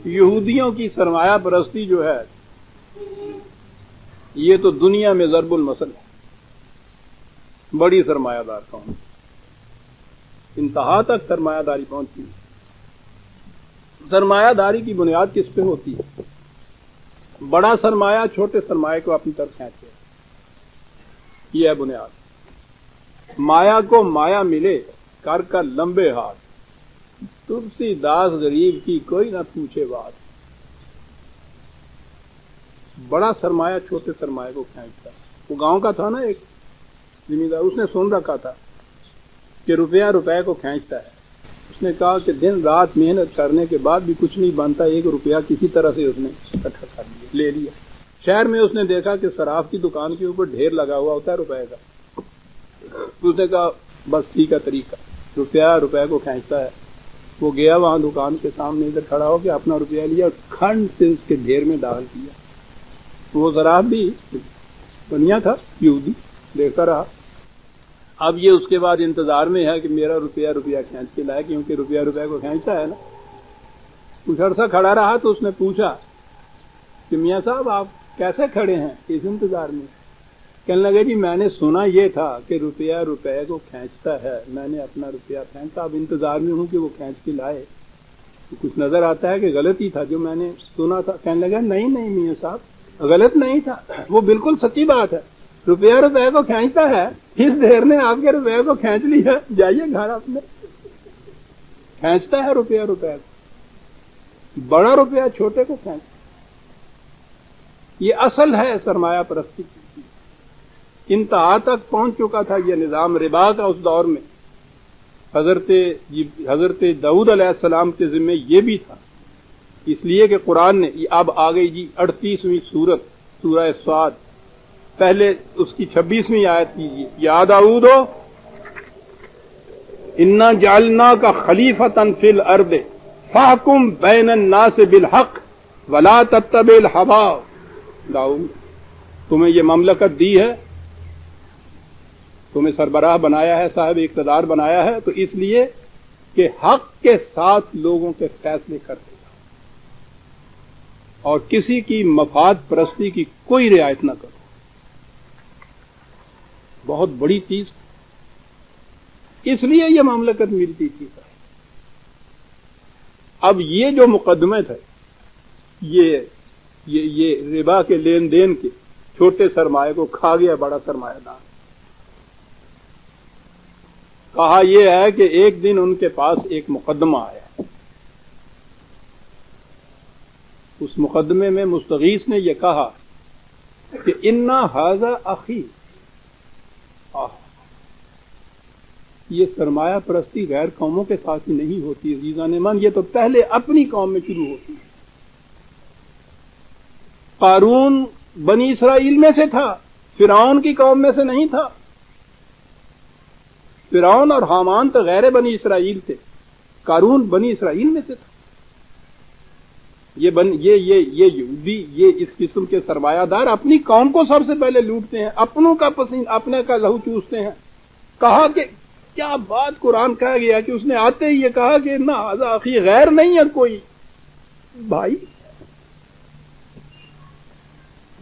یہودیوں کی سرمایہ پرستی جو ہے یہ تو دنیا میں ضرب المثل ہے، بڑی سرمایہ دار قوم، انتہا تک سرمایہ داری پہنچتی ہے۔ سرمایہ داری کی بنیاد کس پہ ہوتی ہے؟ بڑا سرمایہ چھوٹے سرمایہ کو اپنی طرف کھینچے، یہ ہے بنیاد۔ مایا کو مایا ملے کر کر لمبے ہاتھ، تلسی داس غریب کی کوئی نہ پوچھے بات۔ بڑا سرمایہ چھوٹے سرمایہ کو کھینچتا ہے۔ وہ گاؤں کا تھا نا ایک زمیندار، اس نے سن رکھا تھا کہ روپیہ روپے کو کھینچتا ہے۔ اس نے کہا کہ دن رات محنت کرنے کے بعد بھی کچھ نہیں بنتا، 1 روپیہ کسی طرح سے اس نے اکٹھا کر لیا، لے لیا۔ شہر میں اس نے دیکھا کہ صراف کی دکان کے اوپر ڈھیر لگا ہوا ہوتا ہے روپے کا۔ اس نے کہا بس ٹھیک ہے طریقہ، روپیہ روپے کو کھینچتا ہے۔ وہ گیا وہاں دکان کے سامنے، ادھر کھڑا ہو کے اپنا روپیہ لیا اور کھنڈ سے اس کے ڈھیر میں ڈال دیا۔ وہ صراف بھی بنیا تھا، یہودی، دیکھتا رہا۔ اب یہ اس کے بعد انتظار میں ہے کہ میرا روپیہ کھینچ کے لائے، کیونکہ روپیہ کو کھینچتا ہے نا۔ کچھ عرصہ کھڑا رہا تو اس نے پوچھا کہ میاں صاحب آپ کیسے کھڑے ہیں اس انتظار میں؟ کہنے لگے جی میں نے سنا یہ تھا کہ روپیہ کو کھینچتا ہے، میں نے اپنا روپیہ پھینکا، اب انتظار میں ہوں کہ وہ کھینچ کے لائے۔ تو کچھ نظر آتا ہے کہ غلط ہی تھا جو میں نے سنا تھا۔ کہنے لگا نہیں میاں صاحب، غلط نہیں تھا، وہ بالکل سچی بات ہے، روپیہ کو کھینچتا ہے، اس ڈھیر نے آپ کے روپے کو کھینچ لیا، جائیے گھر اپنے۔ کھینچتا ہے روپیہ کو، بڑا روپیہ چھوٹے کو کھینچتا۔ یہ اصل ہے سرمایہ پرستی کی۔ انتہا تک پہنچ چکا تھا یہ نظام ربا کا اس دور میں۔ حضرت داؤد علیہ السلام کے ذمہ یہ بھی تھا، اس لیے کہ قرآن نے، اب آ گئی جی 38ویں سورت، سورہ صاد، پہلے اس کی 26ویں آیت کیجیے۔ یا داؤد انا جعلناک خلیفۃ فی الارض فاحکم بین الناس بالحق ولا تتبع الہویٰ۔ داؤد تمہیں یہ مملکت دی ہے، تمہیں سربراہ بنایا ہے، صاحب اقتدار بنایا ہے، تو اس لیے کہ حق کے ساتھ لوگوں کے فیصلے کرتے اور کسی کی مفاد پرستی کی کوئی رعایت نہ کرو۔ بہت بڑی چیز، اس لیے یہ مملکت ملتی تھی۔ اب یہ جو مقدمے تھے، یہ ربا کے لین دین کے، چھوٹے سرمایہ کو کھا گیا بڑا سرمایہ دار۔ کہا یہ ہے کہ ایک دن ان کے پاس ایک مقدمہ آیا، اس مقدمے میں مستغیث نے یہ کہا کہ انا ھذا اخی، یہ سرمایہ پرستی غیر قوموں کے ساتھ ہی نہیں ہوتی عزیزان من، یہ تو پہلے اپنی قوم میں شروع ہوتی ہے۔ قارون بنی اسرائیل میں سے تھا، فرعون کی قوم میں سے نہیں تھا. فرعون اور حامان تو غیر بنی اسرائیل تھے، قارون بنی اسرائیل میں سے تھا. یہ یہودی، یہ اس قسم کے سرمایہ دار اپنی قوم کو سب سے پہلے لوٹتے ہیں، اپنوں کا پسینہ، اپنے کا لہو چوستے ہیں. کہا کہ کیا بات قرآن کہا گیا کہ اس نے آتے ہی یہ کہا کہ نہ آخی غیر نہیں ہے کوئی.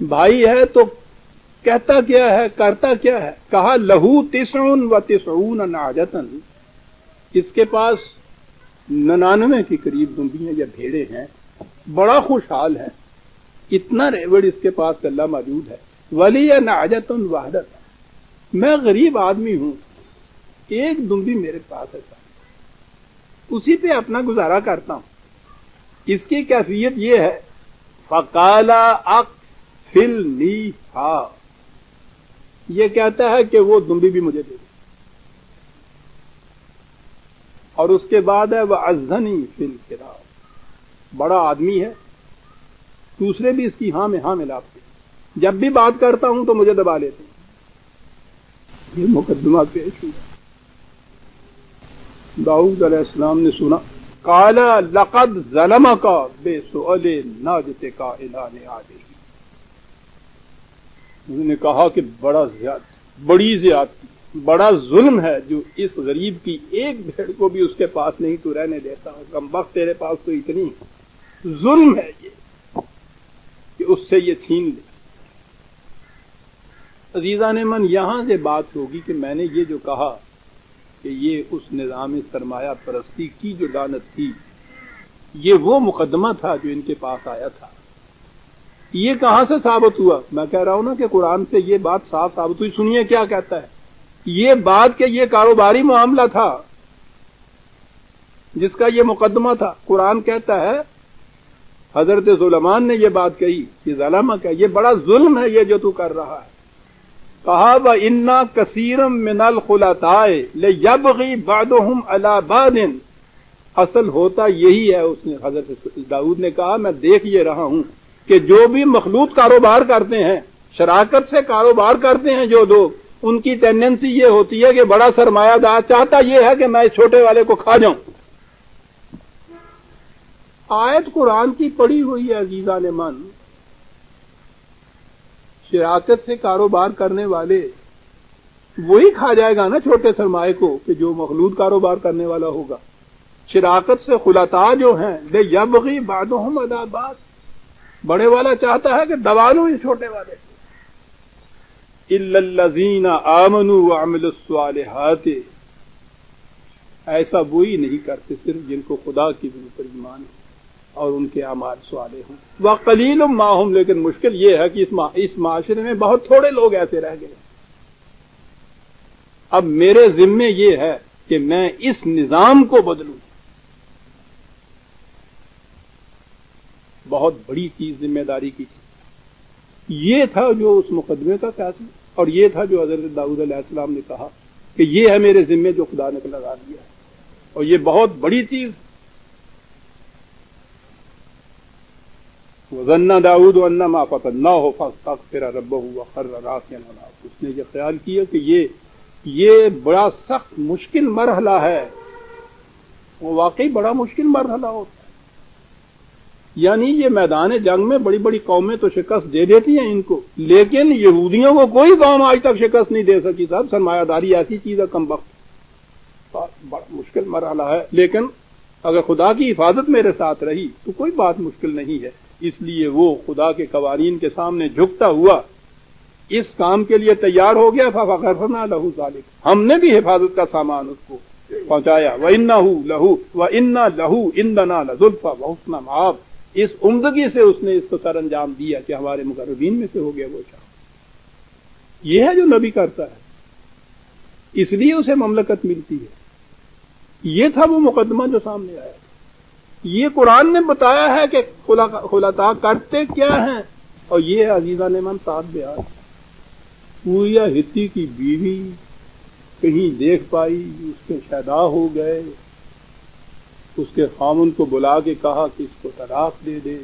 بھائی ہے تو کہتا کیا ہے، کرتا کیا ہے؟ کہا لہو 99 نعجتن، اس کے پاس 99 کے قریب دمبیاں یا بھیڑے ہیں، بڑا خوشحال ہے، اتنا ریوڑ اس کے پاس اللہ موجود ہے. ولی نعجت واحدۃ، میں غریب آدمی ہوں، ایک دمبی میرے پاس ہے، اسی پہ اپنا گزارا کرتا ہوں. اس کی کیفیت یہ ہے فقال اکفلنیھا، یہ کہتا ہے کہ وہ دمبی بھی مجھے دے دے. اور اس کے بعد ہے وعزنی فی الکرام، بڑا آدمی ہے، دوسرے بھی اس کی ہاں میں ہاں ملاتے، جب بھی بات کرتا ہوں تو مجھے دبا لیتے ہیں. یہ مقدمہ پیش ہوا. داؤد علیہ السلام نے سنا، قال لقد ظلمک بسؤال ناجتک الی نعاجہ، انہوں نے کہا کہ بڑی زیادتی، بڑا ظلم ہے جو اس غریب کی ایک بھیڑ کو بھی اس کے پاس نہیں تو رہنے دیتا. کمبخت تیرے پاس تو اتنی ظلم ہے یہ کہ اس سے یہ چھین لے. عزیزان من، یہاں سے بات ہوگی کہ میں نے یہ جو کہا کہ یہ اس نظام سرمایہ پرستی کی جو لعنت تھی، یہ وہ مقدمہ تھا جو ان کے پاس آیا تھا. یہ کہاں سے ثابت ہوا؟ میں کہہ رہا ہوں نا کہ قرآن سے یہ بات صاف ثابت ہوئی. سنیے کیا کہتا ہے. یہ بات کہ یہ کاروباری معاملہ تھا جس کا یہ مقدمہ تھا. قرآن کہتا ہے حضرت سلیمان نے یہ بات کہی کہ ظلم کا، یہ بڑا ظلم ہے یہ جو تو کر رہا ہے. کہا وَإِنَّا كَثِيرًا مِّنَ الْخُلَطَاءِ لَيَبْغِي بَعْضُهُمْ عَلَىٰ بَعْضٍ، اصل ہوتا یہی ہے. اس نے حضرت داؤد نے کہا میں دیکھ یہ رہا ہوں کہ جو بھی مخلوط کاروبار کرتے ہیں، شراکت سے کاروبار کرتے ہیں جو لوگ، ان کی ٹینڈنسی یہ ہوتی ہے کہ بڑا سرمایہ دار چاہتا یہ ہے کہ میں اس چھوٹے والے کو کھا جاؤں. آیت قرآن کی پڑھی ہوئی ہے عزیزان من. شراکت سے کاروبار کرنے والے وہی کھا جائے گا نا چھوٹے سرمایہ کو کہ جو مخلوط کاروبار کرنے والا ہوگا. شراکت سے خلطاء جو ہیں لِيَبْغِي بَعْضُهُمْ عَلَىٰ بَعْضٍ، بڑے والا چاہتا ہے کہ دبا لو اس چھوٹے والے. إِلَّا الَّذِينَ آمَنُوا وَعَمِلُوا الصَّالِحَاتِ، ایسا وہی نہیں کرتے صرف جن کو خدا کی پر ایمان ہے اور ان کے اعمال صالح ہوں. وَقَلِيلٌ مَّا هُمْ، لیکن مشکل یہ ہے کہ اس معاشرے میں بہت تھوڑے لوگ ایسے رہ گئے. اب میرے ذمے یہ ہے کہ میں اس نظام کو بدلوں. بہت بڑی چیز ذمہ داری کی چیز. یہ تھا جو اس مقدمے کا فیصلہ، اور یہ تھا جو حضرت داؤد علیہ السلام نے کہا کہ یہ ہے میرے ذمے جو خدا نے لگا دیا ہے، اور یہ بہت بڑی چیز. وَظَنَّ داؤد أَنَّمَا فَتَنَّاهُ فَاسْتَغْفَرَ رَبَّهُ وَخَرَّ راكعًا وَأَنَابَ، اس نے یہ خیال کیا کہ یہ بڑا سخت مشکل مرحلہ ہے. وہ واقعی بڑا مشکل مرحلہ ہوتا ہے. یعنی یہ میدان جنگ میں بڑی بڑی قومیں تو شکست دے دیتی ہیں ان کو، لیکن یہودیوں کو کوئی قوم آج تک شکست نہیں دے سکی. صاحب سرمایہ داری ایسی چیز ہے کم وقت، بڑا مشکل مرحلہ ہے. لیکن اگر خدا کی حفاظت میرے ساتھ رہی تو کوئی بات مشکل نہیں ہے. اس لیے وہ خدا کے قوانین کے سامنے جھکتا ہوا اس کام کے لیے تیار ہو گیا. فَغَفَرْنَا لَهُ ذَلِكَ، ہم نے بھی حفاظت کا سامان اس کو پہنچایا. وَإِنَّهُ لَهُ وَإِنَّا لَهُ عِندَنَا لَزُلْفَىٰ وَحُسْنَ مَآبٍ، اس عمدگی سے اس نے اس کو سر انجام دیا کہ ہمارے مقربین میں سے ہو گیا وہ شخص. یہ ہے جو نبی کرتا ہے، اس لیے اسے مملکت ملتی ہے. یہ تھا وہ مقدمہ جو سامنے آیا. یہ قرآن نے بتایا ہے کہ خلطاء کرتے کیا ہیں، اور یہ عزیزان من ساتھ بیان. پوریا ہتی کی بیوی کہیں دیکھ پائی، اس کے شیدا ہو گئے، اس کے خامن کو بلا کے کہا کہ اس کو طلاق دے دے.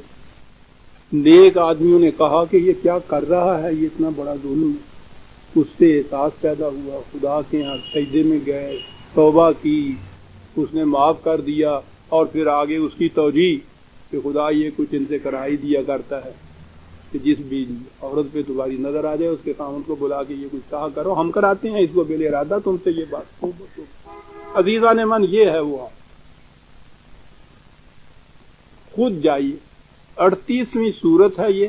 نیک آدمیوں نے کہا کہ یہ کیا کر رہا ہے، یہ اتنا بڑا ظلم ہے۔ اس سے احساس پیدا ہوا، خدا کے یہاں سجدے میں گئے، توبہ کی، اس نے معاف کر دیا، اور پھر آگے اس کی توجیہ کہ خدا یہ کچھ ان سے کرا ہی دیا کرتا ہے کہ جس بھی عورت پہ تمہاری نظر آ جائے اس کے خاوند کو بلا کے یہ کچھ کہا کرو، ہم کراتے ہیں اس کو بے ارادہ تم سے یہ بات۔ عزیزان من، یہ ہے وہ خود جائیے، 38ویں سورت ہے یہ،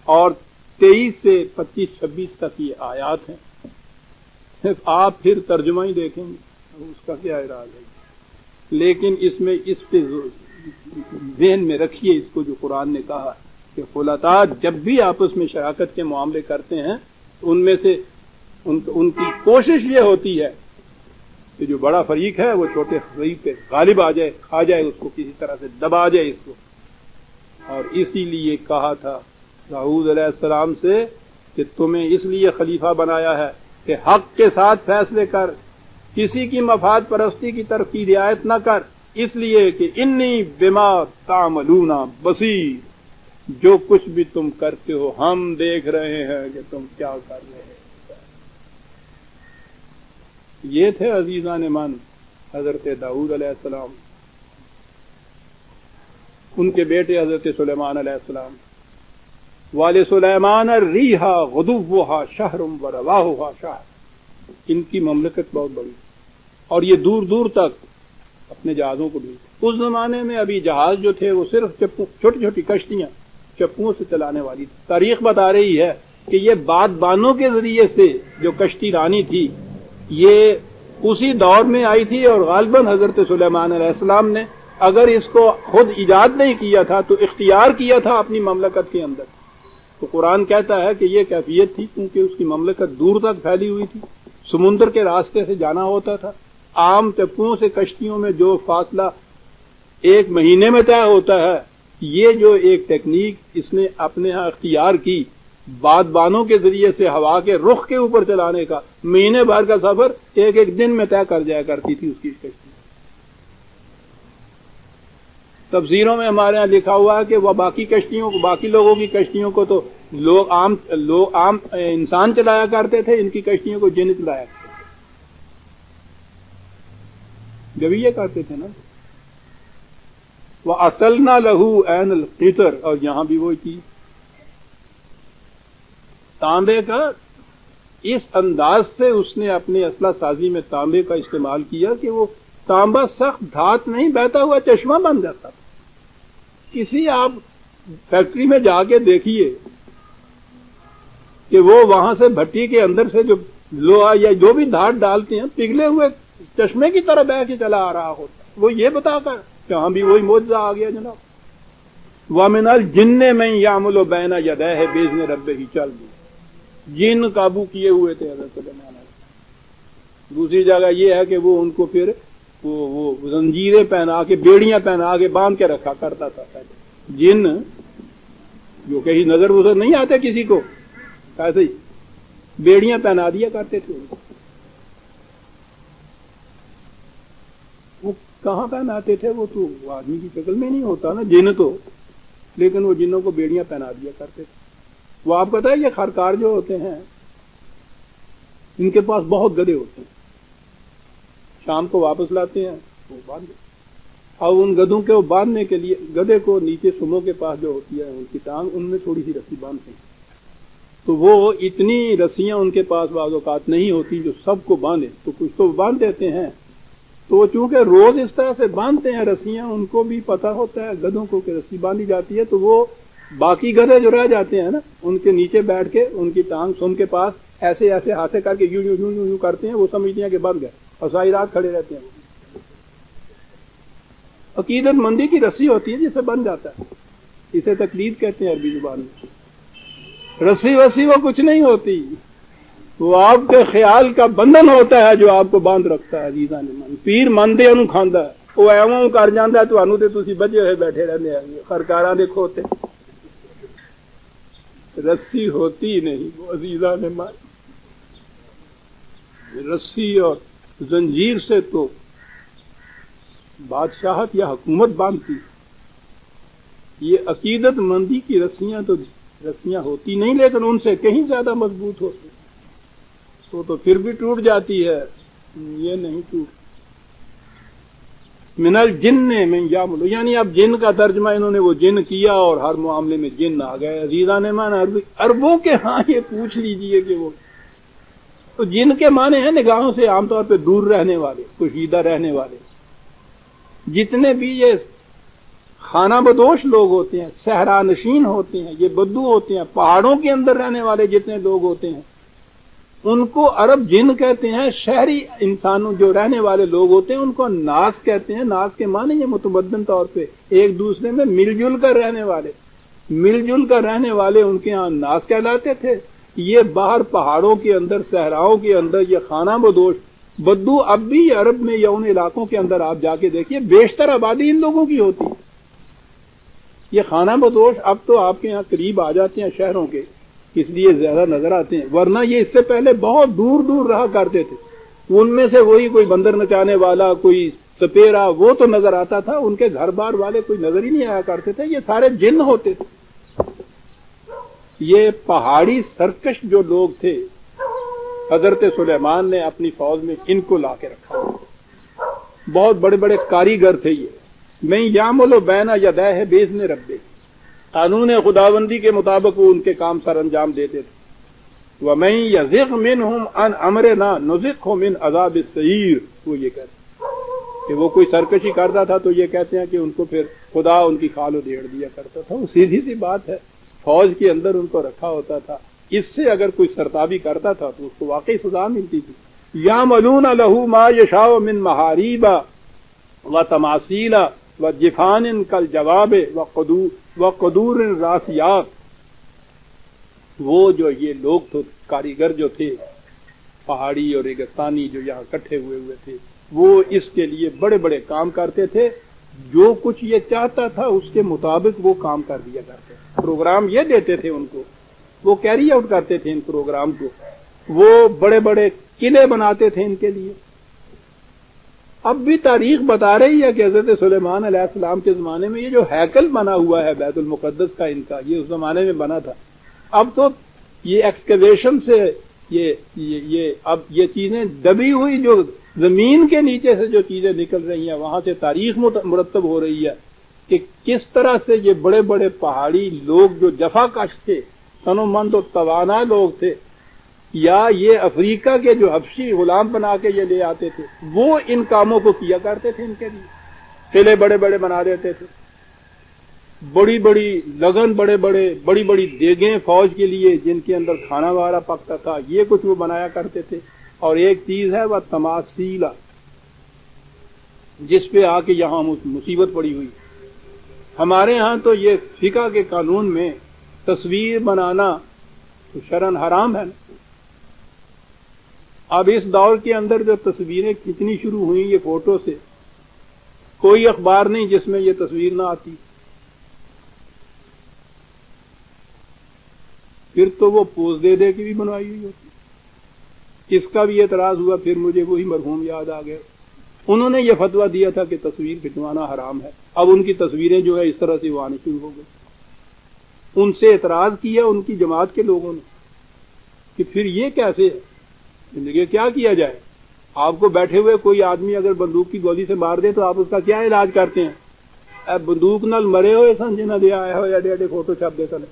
اور 23 سے 25-26 تک یہ آیات ہیں۔ آپ پھر ترجمہ ہی دیکھیں گے اس کا کیا ارادہ ہے، لیکن اس میں اس پہ ذہن میں رکھیے اس کو جو قرآن نے کہا کہ خلطاء جب بھی آپس میں شراکت کے معاملے کرتے ہیں تو ان میں سے ان کی کوشش یہ ہوتی ہے کہ جو بڑا فریق ہے وہ چھوٹے فریق پہ غالب آ جائے، کھا جائے اس کو، کسی طرح سے دبا جائے اس کو۔ اور اسی لیے کہا تھا داؤد علیہ السلام سے کہ تمہیں اس لیے خلیفہ بنایا ہے کہ حق کے ساتھ فیصلے کر، کسی کی مفاد پرستی کی طرف کی رعایت نہ کر، اس لیے کہ انی بما تعملون بصیر، جو کچھ بھی تم کرتے ہو ہم دیکھ رہے ہیں کہ تم کیا کر رہے ہیں۔ یہ تھے عزیزان من حضرت داؤد علیہ السلام، ان کے بیٹے حضرت سلیمان علیہ السلام۔ وَلِسُلَيْمَانَ الرِّيحَ غُدُوُّهَا شَهْرٌ وَرَوَاحُهَا شَهْرٌ، ان کی مملکت بہت بڑی اور یہ دور دور تک اپنے جہازوں کو بھی۔ اس زمانے میں ابھی جہاز جو تھے وہ صرف چھوٹی چھوٹی کشتیاں چپوؤں سے چلانے والی تھی۔ تاریخ بتا رہی ہے کہ یہ بادبانوں کے ذریعے سے جو کشتی رانی تھی یہ اسی دور میں آئی تھی، اور غالباً حضرت سلیمان علیہ السلام نے اگر اس کو خود ایجاد نہیں کیا تھا تو اختیار کیا تھا اپنی مملکت کے اندر۔ تو قرآن کہتا ہے کہ یہ کیفیت تھی کیونکہ اس کی مملکت دور تک پھیلی ہوئی تھی، سمندر کے راستے سے جانا ہوتا تھا۔ عام چپوؤں سے کشتیوں میں جو فاصلہ 1 مہینے میں طے ہوتا ہے، یہ جو ایک ٹیکنیک اس نے اپنے ہاں اختیار کی بادبانوں کے ذریعے سے ہوا کے رخ کے اوپر چلانے کا، مہینے بھر کا سفر ایک دن میں طے کر جایا کرتی تھی اس کی کشتی۔ تفسیروں میں ہمارے ہاں لکھا ہوا ہے کہ وہ باقی لوگوں کی کشتیوں کو تو لوگ عام انسان چلایا کرتے تھے، ان کی کشتیوں کو جن چلایا کرتے تھے، جب یہ کرتے تھے نا۔ وَأَصَلْنَا لَهُ عَيْنَ الْقِطْرِ، اور یہاں بھی وہی چیز، تانبے کا اس انداز سے اس نے اپنے اسلحہ سازی میں تانبے کا استعمال کیا کہ وہ تانبا سخت دھات نہیں، بہتا ہوا چشمہ بن جاتا تھا۔ کسی آپ فیکٹری میں جا کے دیکھیے کہ وہ وہاں سے بھٹی کے اندر سے جو لوہا یا جو بھی دھات ڈالتے ہیں پگھلے ہوئے چشمے کی طرح بہہ کے چلا آ رہا ہوتا، وہ یہ بتا کر کہاں بھی وہی معجزہ آ گیا جناب۔ وَمِنَ الْجِنِّ مَن يَعْمَلُ بَيْنَ يَدَيْهِ بِإِذْنِ رَبِّهِ، چل دی جن قابو کیے ہوئے تھے حضرت سلیمان علیہ۔ دوسری جگہ یہ ہے کہ وہ ان کو پھر وہ زنجیریں پہنا کے، بیڑیاں پہنا کے باندھ کے رکھا کرتا تھا پہلے۔ جن جو کہیں نظر وزر نہیں آتے کسی کو، ایسے ہی بیڑیاں پہنا دیا کرتے تھے ان کو۔ وہ کہاں پہناتے تھے؟ وہ تو آدمی کی شکل میں نہیں ہوتا نا جن تو، لیکن وہ جنوں کو بیڑیاں پہنا دیا کرتے تھے۔ وہ آپ پتہ ہے یہ خرکار جو ہوتے ہیں ان کے پاس بہت گدھے ہوتے ہیں، شام کو واپس لاتے ہیں وہ باندھ دیتے، اور ان گدھوں کے باندھنے کے لیے گدھے کو نیچے سموں کے پاس جو ہوتی ہے ان کی ٹانگ، ان میں تھوڑی سی رسی باندھتے ہیں، تو وہ اتنی رسیاں ان کے پاس بعض اوقات نہیں ہوتی جو سب کو باندھے، تو کچھ تو باندھ دیتے ہیں۔ تو چونکہ روز اس طرح سے باندھتے ہیں رسیاں، ان کو بھی پتہ ہوتا ہے گدھوں کو کہ رسی باندھی جاتی ہے، تو وہ باقی گدھے جو رہ جاتے ہیں نا ان کے نیچے بیٹھ کے ان کی ٹانگ سن کے پاس ایسے ہاتھے کر کے یوں یوں یوں یوں یوں کرتے ہیں، وہ سمجھتے ہیں کہ بند گئے اور ساری رات کھڑے رہتے ہیں۔ عقیدت مندی کی رسی ہوتی ہے جسے بن جاتا ہے، اسے تقلید کہتے ہیں عربی زبان میں۔ رسی وسی وہ کچھ نہیں ہوتی، وہ آپ کے خیال کا بندھن ہوتا ہے جو آپ کو باندھ رکھتا ہے۔ عزیزان من، پیر مندے انہوں کھاندا ہے، وہ ایویں کر جاندا ہے تانوں تے تسی بجے ہوئے بیٹھے رہندے ہیں، خرکاراں دے کھوتے رسی ہوتی نہیں۔ وہ عزیزان من، رسی اور زنجیر سے تو بادشاہت یا حکومت باندھتی، یہ عقیدت مندی کی رسیاں تو رسیاں ہوتی نہیں، لیکن ان سے کہیں زیادہ مضبوط ہوتی، تو پھر بھی ٹوٹ جاتی ہے، یہ نہیں ٹوٹ۔ من الجن من یعمل، یعنی اب جن کا ترجمہ انہوں نے وہ جن کیا اور ہر معاملے میں جن آ گئے۔ عزیزان مان عربوں کے ہاں یہ پوچھ لیجئے کہ وہ تو جن کے معنی ہیں نگاہوں سے عام طور پہ دور رہنے والے، پوشیدہ رہنے والے۔ جتنے بھی یہ خانہ بدوش لوگ ہوتے ہیں، صحرا نشین ہوتے ہیں، یہ بدو ہوتے ہیں، پہاڑوں کے اندر رہنے والے جتنے لوگ ہوتے ہیں، ان کو عرب جن کہتے ہیں۔ شہری انسانوں جو رہنے والے لوگ ہوتے ہیں ان کو ناس کہتے ہیں۔ ناس کے معنی یہ متمدن طور پہ ایک دوسرے میں مل جل کر رہنے والے، مل جل کر رہنے والے ان کے ہاں ناس کہلاتے تھے۔ یہ باہر پہاڑوں کے اندر، صحراؤں کے اندر یہ خانہ بدوش بدو اب بھی عرب میں یا ان علاقوں کے اندر آپ جا کے دیکھیے بیشتر آبادی ان لوگوں کی ہوتی ہے۔ یہ خانہ بدوش اب تو آپ کے یہاں قریب آ جاتے ہیں شہروں کے، اس لیے زیادہ نظر آتے ہیں، ورنہ یہ اس سے پہلے بہت دور دور رہا کرتے تھے۔ ان میں سے وہی کوئی بندر نچانے والا، کوئی سپیرا، وہ تو نظر آتا تھا، ان کے گھر بار والے کوئی نظر ہی نہیں آیا کرتے تھے، یہ سارے جن ہوتے تھے۔ یہ پہاڑی سرکش جو لوگ تھے، حضرت سلیمان نے اپنی فوج میں ان کو لا کے رکھا، بہت بڑے بڑے کاریگر تھے یہ۔ میں یعمل بین یدیہ باذن ربہ، قانون خداوندی کے مطابق وہ ان کے کام سر انجام دیتے تھے۔ وَمَن يَزِغْ مِنْهُمْ عَنْ أَمْرِنَا نُذِقْهُ مِنْ عَذَابِ السَّعِيرِ، وہ یہ کہتے ہیں کہ وہ کوئی سرکشی کرتا تھا تو یہ کہتے ہیں کہ ان کو پھر خدا ان کی کھال ادھیڑ دیا کرتا تھا۔ وہ سیدھی سی بات ہے، فوج کے اندر ان کو رکھا ہوتا تھا، اس سے اگر کوئی سرتابی کرتا تھا تو اس کو واقعی سزا ملتی تھی۔ یعملون لہ ما یشاء من محاریب وتماثیل وجفان کالجواب وقدور راسیات، وہ جو یہ لوگ تو کاریگر جو تھے پہاڑی اور ریگستانی جو یہاں اکٹھے ہوئے تھے، وہ اس کے لیے بڑے بڑے کام کرتے تھے، جو کچھ یہ چاہتا تھا اس کے مطابق وہ کام کر دیا کرتے تھے۔ پروگرام یہ دیتے تھے ان کو، وہ کیری آؤٹ کرتے تھے ان پروگرام کو، وہ بڑے بڑے قلعے بناتے تھے ان کے لیے۔ اب بھی تاریخ بتا رہی ہے کہ حضرت سلیمان علیہ السلام کے زمانے میں یہ جو ہیکل بنا ہوا ہے بیت المقدس کا ان کا، یہ اس زمانے میں بنا تھا۔ اب تو یہ ایکسکیویشن سے اب یہ چیزیں دبی ہوئی جو زمین کے نیچے سے جو چیزیں نکل رہی ہیں، وہاں سے تاریخ مرتب ہو رہی ہے کہ کس طرح سے یہ بڑے بڑے پہاڑی لوگ جو جفا کش تھے، تنومند و توانا لوگ تھے، یا یہ افریقہ کے جو حبشی غلام بنا کے یہ لے آتے تھے، وہ ان کاموں کو کیا کرتے تھے ان کے لیے۔ قلعے بڑے بڑے بنا دیتے تھے، بڑی بڑی لگن، بڑی بڑی دیگیں فوج کے لیے جن کے اندر کھانا وغیرہ پکتا تھا، یہ کچھ وہ بنایا کرتے تھے۔ اور ایک چیز ہے وہ تماثیل، جس پہ آ کے یہاں مصیبت پڑی ہوئی۔ ہمارے ہاں تو یہ فقہ کے قانون میں تصویر بنانا شرعاً حرام ہے نا۔ اب اس دور کے اندر جو تصویریں کتنی شروع ہوئی یہ فوٹو سے، کوئی اخبار نہیں جس میں یہ تصویر نہ آتی۔ پھر تو وہ پوز دے دے کے بھی بنوائی ہوئی ہوتی۔ کس کا بھی اعتراض ہوا، پھر مجھے وہی مرحوم یاد آ گئے، انہوں نے یہ فتویٰ دیا تھا کہ تصویر کھنچوانا حرام ہے۔ اب ان کی تصویریں جو ہے اس طرح سے وہ آنی شروع ہو گئی۔ ان سے اعتراض کیا ان کی جماعت کے لوگوں نے کہ پھر یہ کیسے ہے، زندگی کیا کیا جائے؟ آپ کو بیٹھے ہوئے کوئی آدمی اگر بندوق کی گولی سے مار دے تو آپ اس کا کیا علاج کرتے ہیں؟ اے بندوق نال مرے ہوئے سن جنہ دے آئے ہو ایڈے ایڈے فوٹو چھپ دے سن،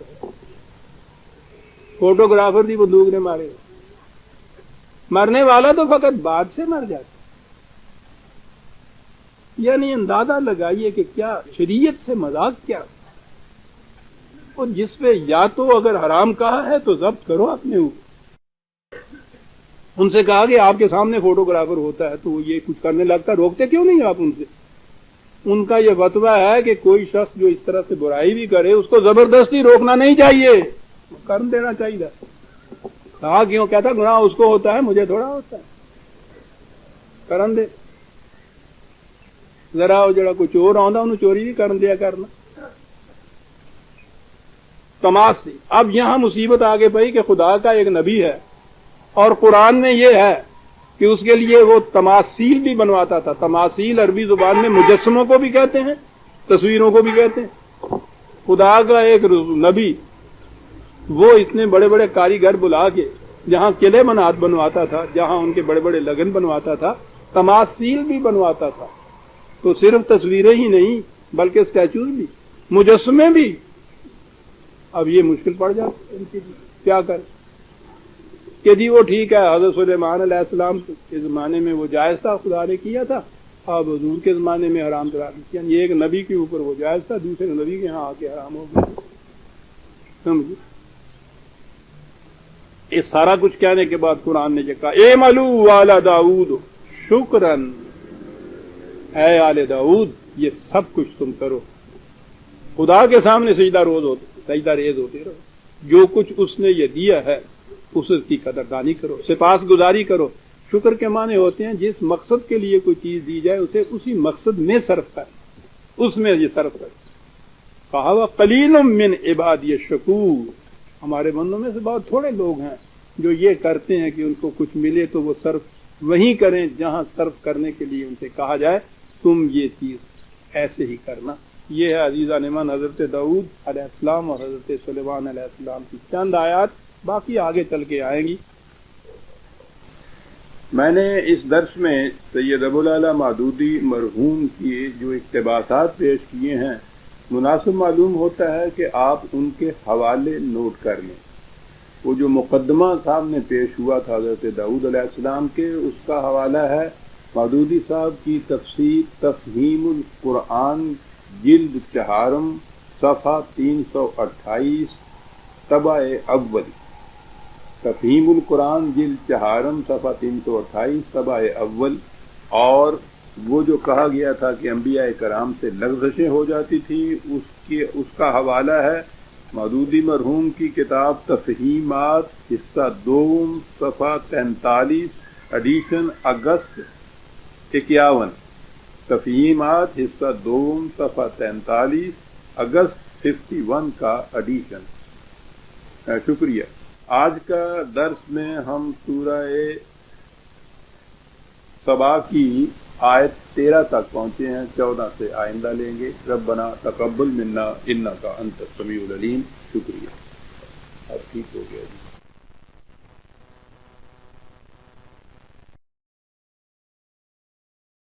فوٹوگرافر دی بندوق نے مارے، مرنے والا تو فقط بعد سے مر جاتا۔ یعنی اندازہ لگائیے کہ کیا شریعت سے مذاق کیا، اور جس پہ یا تو اگر حرام کہا ہے تو ضبط کرو اپنے اوپر۔ ان سے کہا کہ آپ کے سامنے فوٹوگرافر ہوتا ہے تو وہ یہ کچھ کرنے لگتا، روکتے کیوں نہیں آپ ان سے؟ ان کا یہ فتویٰ ہے کہ کوئی شخص جو اس طرح سے برائی بھی کرے اس کو زبردستی روکنا نہیں چاہیے، کر دینا چاہیے۔ کہا کیوں؟ کہتا گناہ اس کو ہوتا ہے مجھے تھوڑا ہوتا ہے، کرن دے ذرا وہ جڑا کوئی چور آندا انہوں چوری بھی کرن دیا کرنا۔ تماس سے اب یہاں مصیبت آگے پئی کہ خدا کا ایک نبی ہے اور قرآن میں یہ ہے کہ اس کے لیے وہ تماثیل بھی بنواتا تھا۔ تماثیل عربی زبان میں مجسموں کو بھی کہتے ہیں، تصویروں کو بھی کہتے ہیں۔ خدا کا ایک نبی وہ اتنے بڑے بڑے کاریگر بلا کے جہاں قلعے منات بنواتا تھا، جہاں ان کے بڑے بڑے لگن بنواتا تھا، تماثیل بھی بنواتا تھا، تو صرف تصویریں ہی نہیں بلکہ اسٹیچوز بھی، مجسمے بھی. اب یہ مشکل پڑ جاتا ان کے لیے، کیا کریں کہ جی وہ ٹھیک ہے حضرت سلیمان علیہ السلام کے زمانے میں وہ جائز تھا، خدا نے کیا تھا، اب حضور کے زمانے میں حرام قرار دیا. یعنی ایک نبی کے اوپر وہ جائز تھا، دوسرے نبی کے ہاں آ کے حرام ہو گیا. سمجھے؟ یہ سارا کچھ کہنے کے بعد قرآن نے یہ کہا اعملوا آل داؤد شکرن، اے آل داؤد یہ سب کچھ تم کرو، خدا کے سامنے سجدہ ریز ہوتے رہو، جو کچھ اس نے یہ دیا ہے اس کی قدردانی کرو، سپاس گزاری کرو. شکر کے معنی ہوتے ہیں جس مقصد کے لیے کوئی چیز دی جائے اسے اسی مقصد میں صرف کر، اس میں یہ صرف کر. کہا وَقَلِيلٌ مِّنْ عِبَادِيَ الشَّكُورُ، ہمارے بندوں میں سے بہت تھوڑے لوگ ہیں جو یہ کرتے ہیں کہ ان کو کچھ ملے تو وہ صرف وہیں کریں جہاں صرف کرنے کے لیے ان سے کہا جائے تم یہ چیز ایسے ہی کرنا. یہ ہے عزیزان من حضرت داؤد علیہ السلام اور حضرت سلیمان علیہ السلام کی چند آیات، باقی آگے چل کے آئیں گی. میں نے اس درس میں سید ابوالعلا مودودی مرحوم کی جو اقتباسات پیش کیے ہیں مناسب معلوم ہوتا ہے کہ آپ ان کے حوالے نوٹ کر لیں. وہ جو مقدمہ سامنے پیش ہوا تھا حضرت داؤد علیہ السلام کے، اس کا حوالہ ہے مودودی صاحب کی تفسیر تفہیم القرآن جلد 4 صفحہ 328 طبع اول. تفہیم القرآن جلد 4 صفحہ 328 طبع اول. اور وہ جو کہا گیا تھا کہ انبیاء کرام سے لغزشیں ہو جاتی تھی، اس کا حوالہ ہے مودودی مرحوم کی کتاب تفہیمات حصہ 2 صفحہ 43 ایڈیشن اگست 51. تفہیمات حصہ 2 صفحہ 43 اگست 51 کا ایڈیشن. شکریہ. آج کا درس میں ہم سورہ سبا کی آیت 13 تک پہنچے ہیں، 14 سے آئندہ لیں گے. ربنا تقبل منا انک انت السمیع العلیم. شکریہ. اب ٹھیک ہو گیا جی.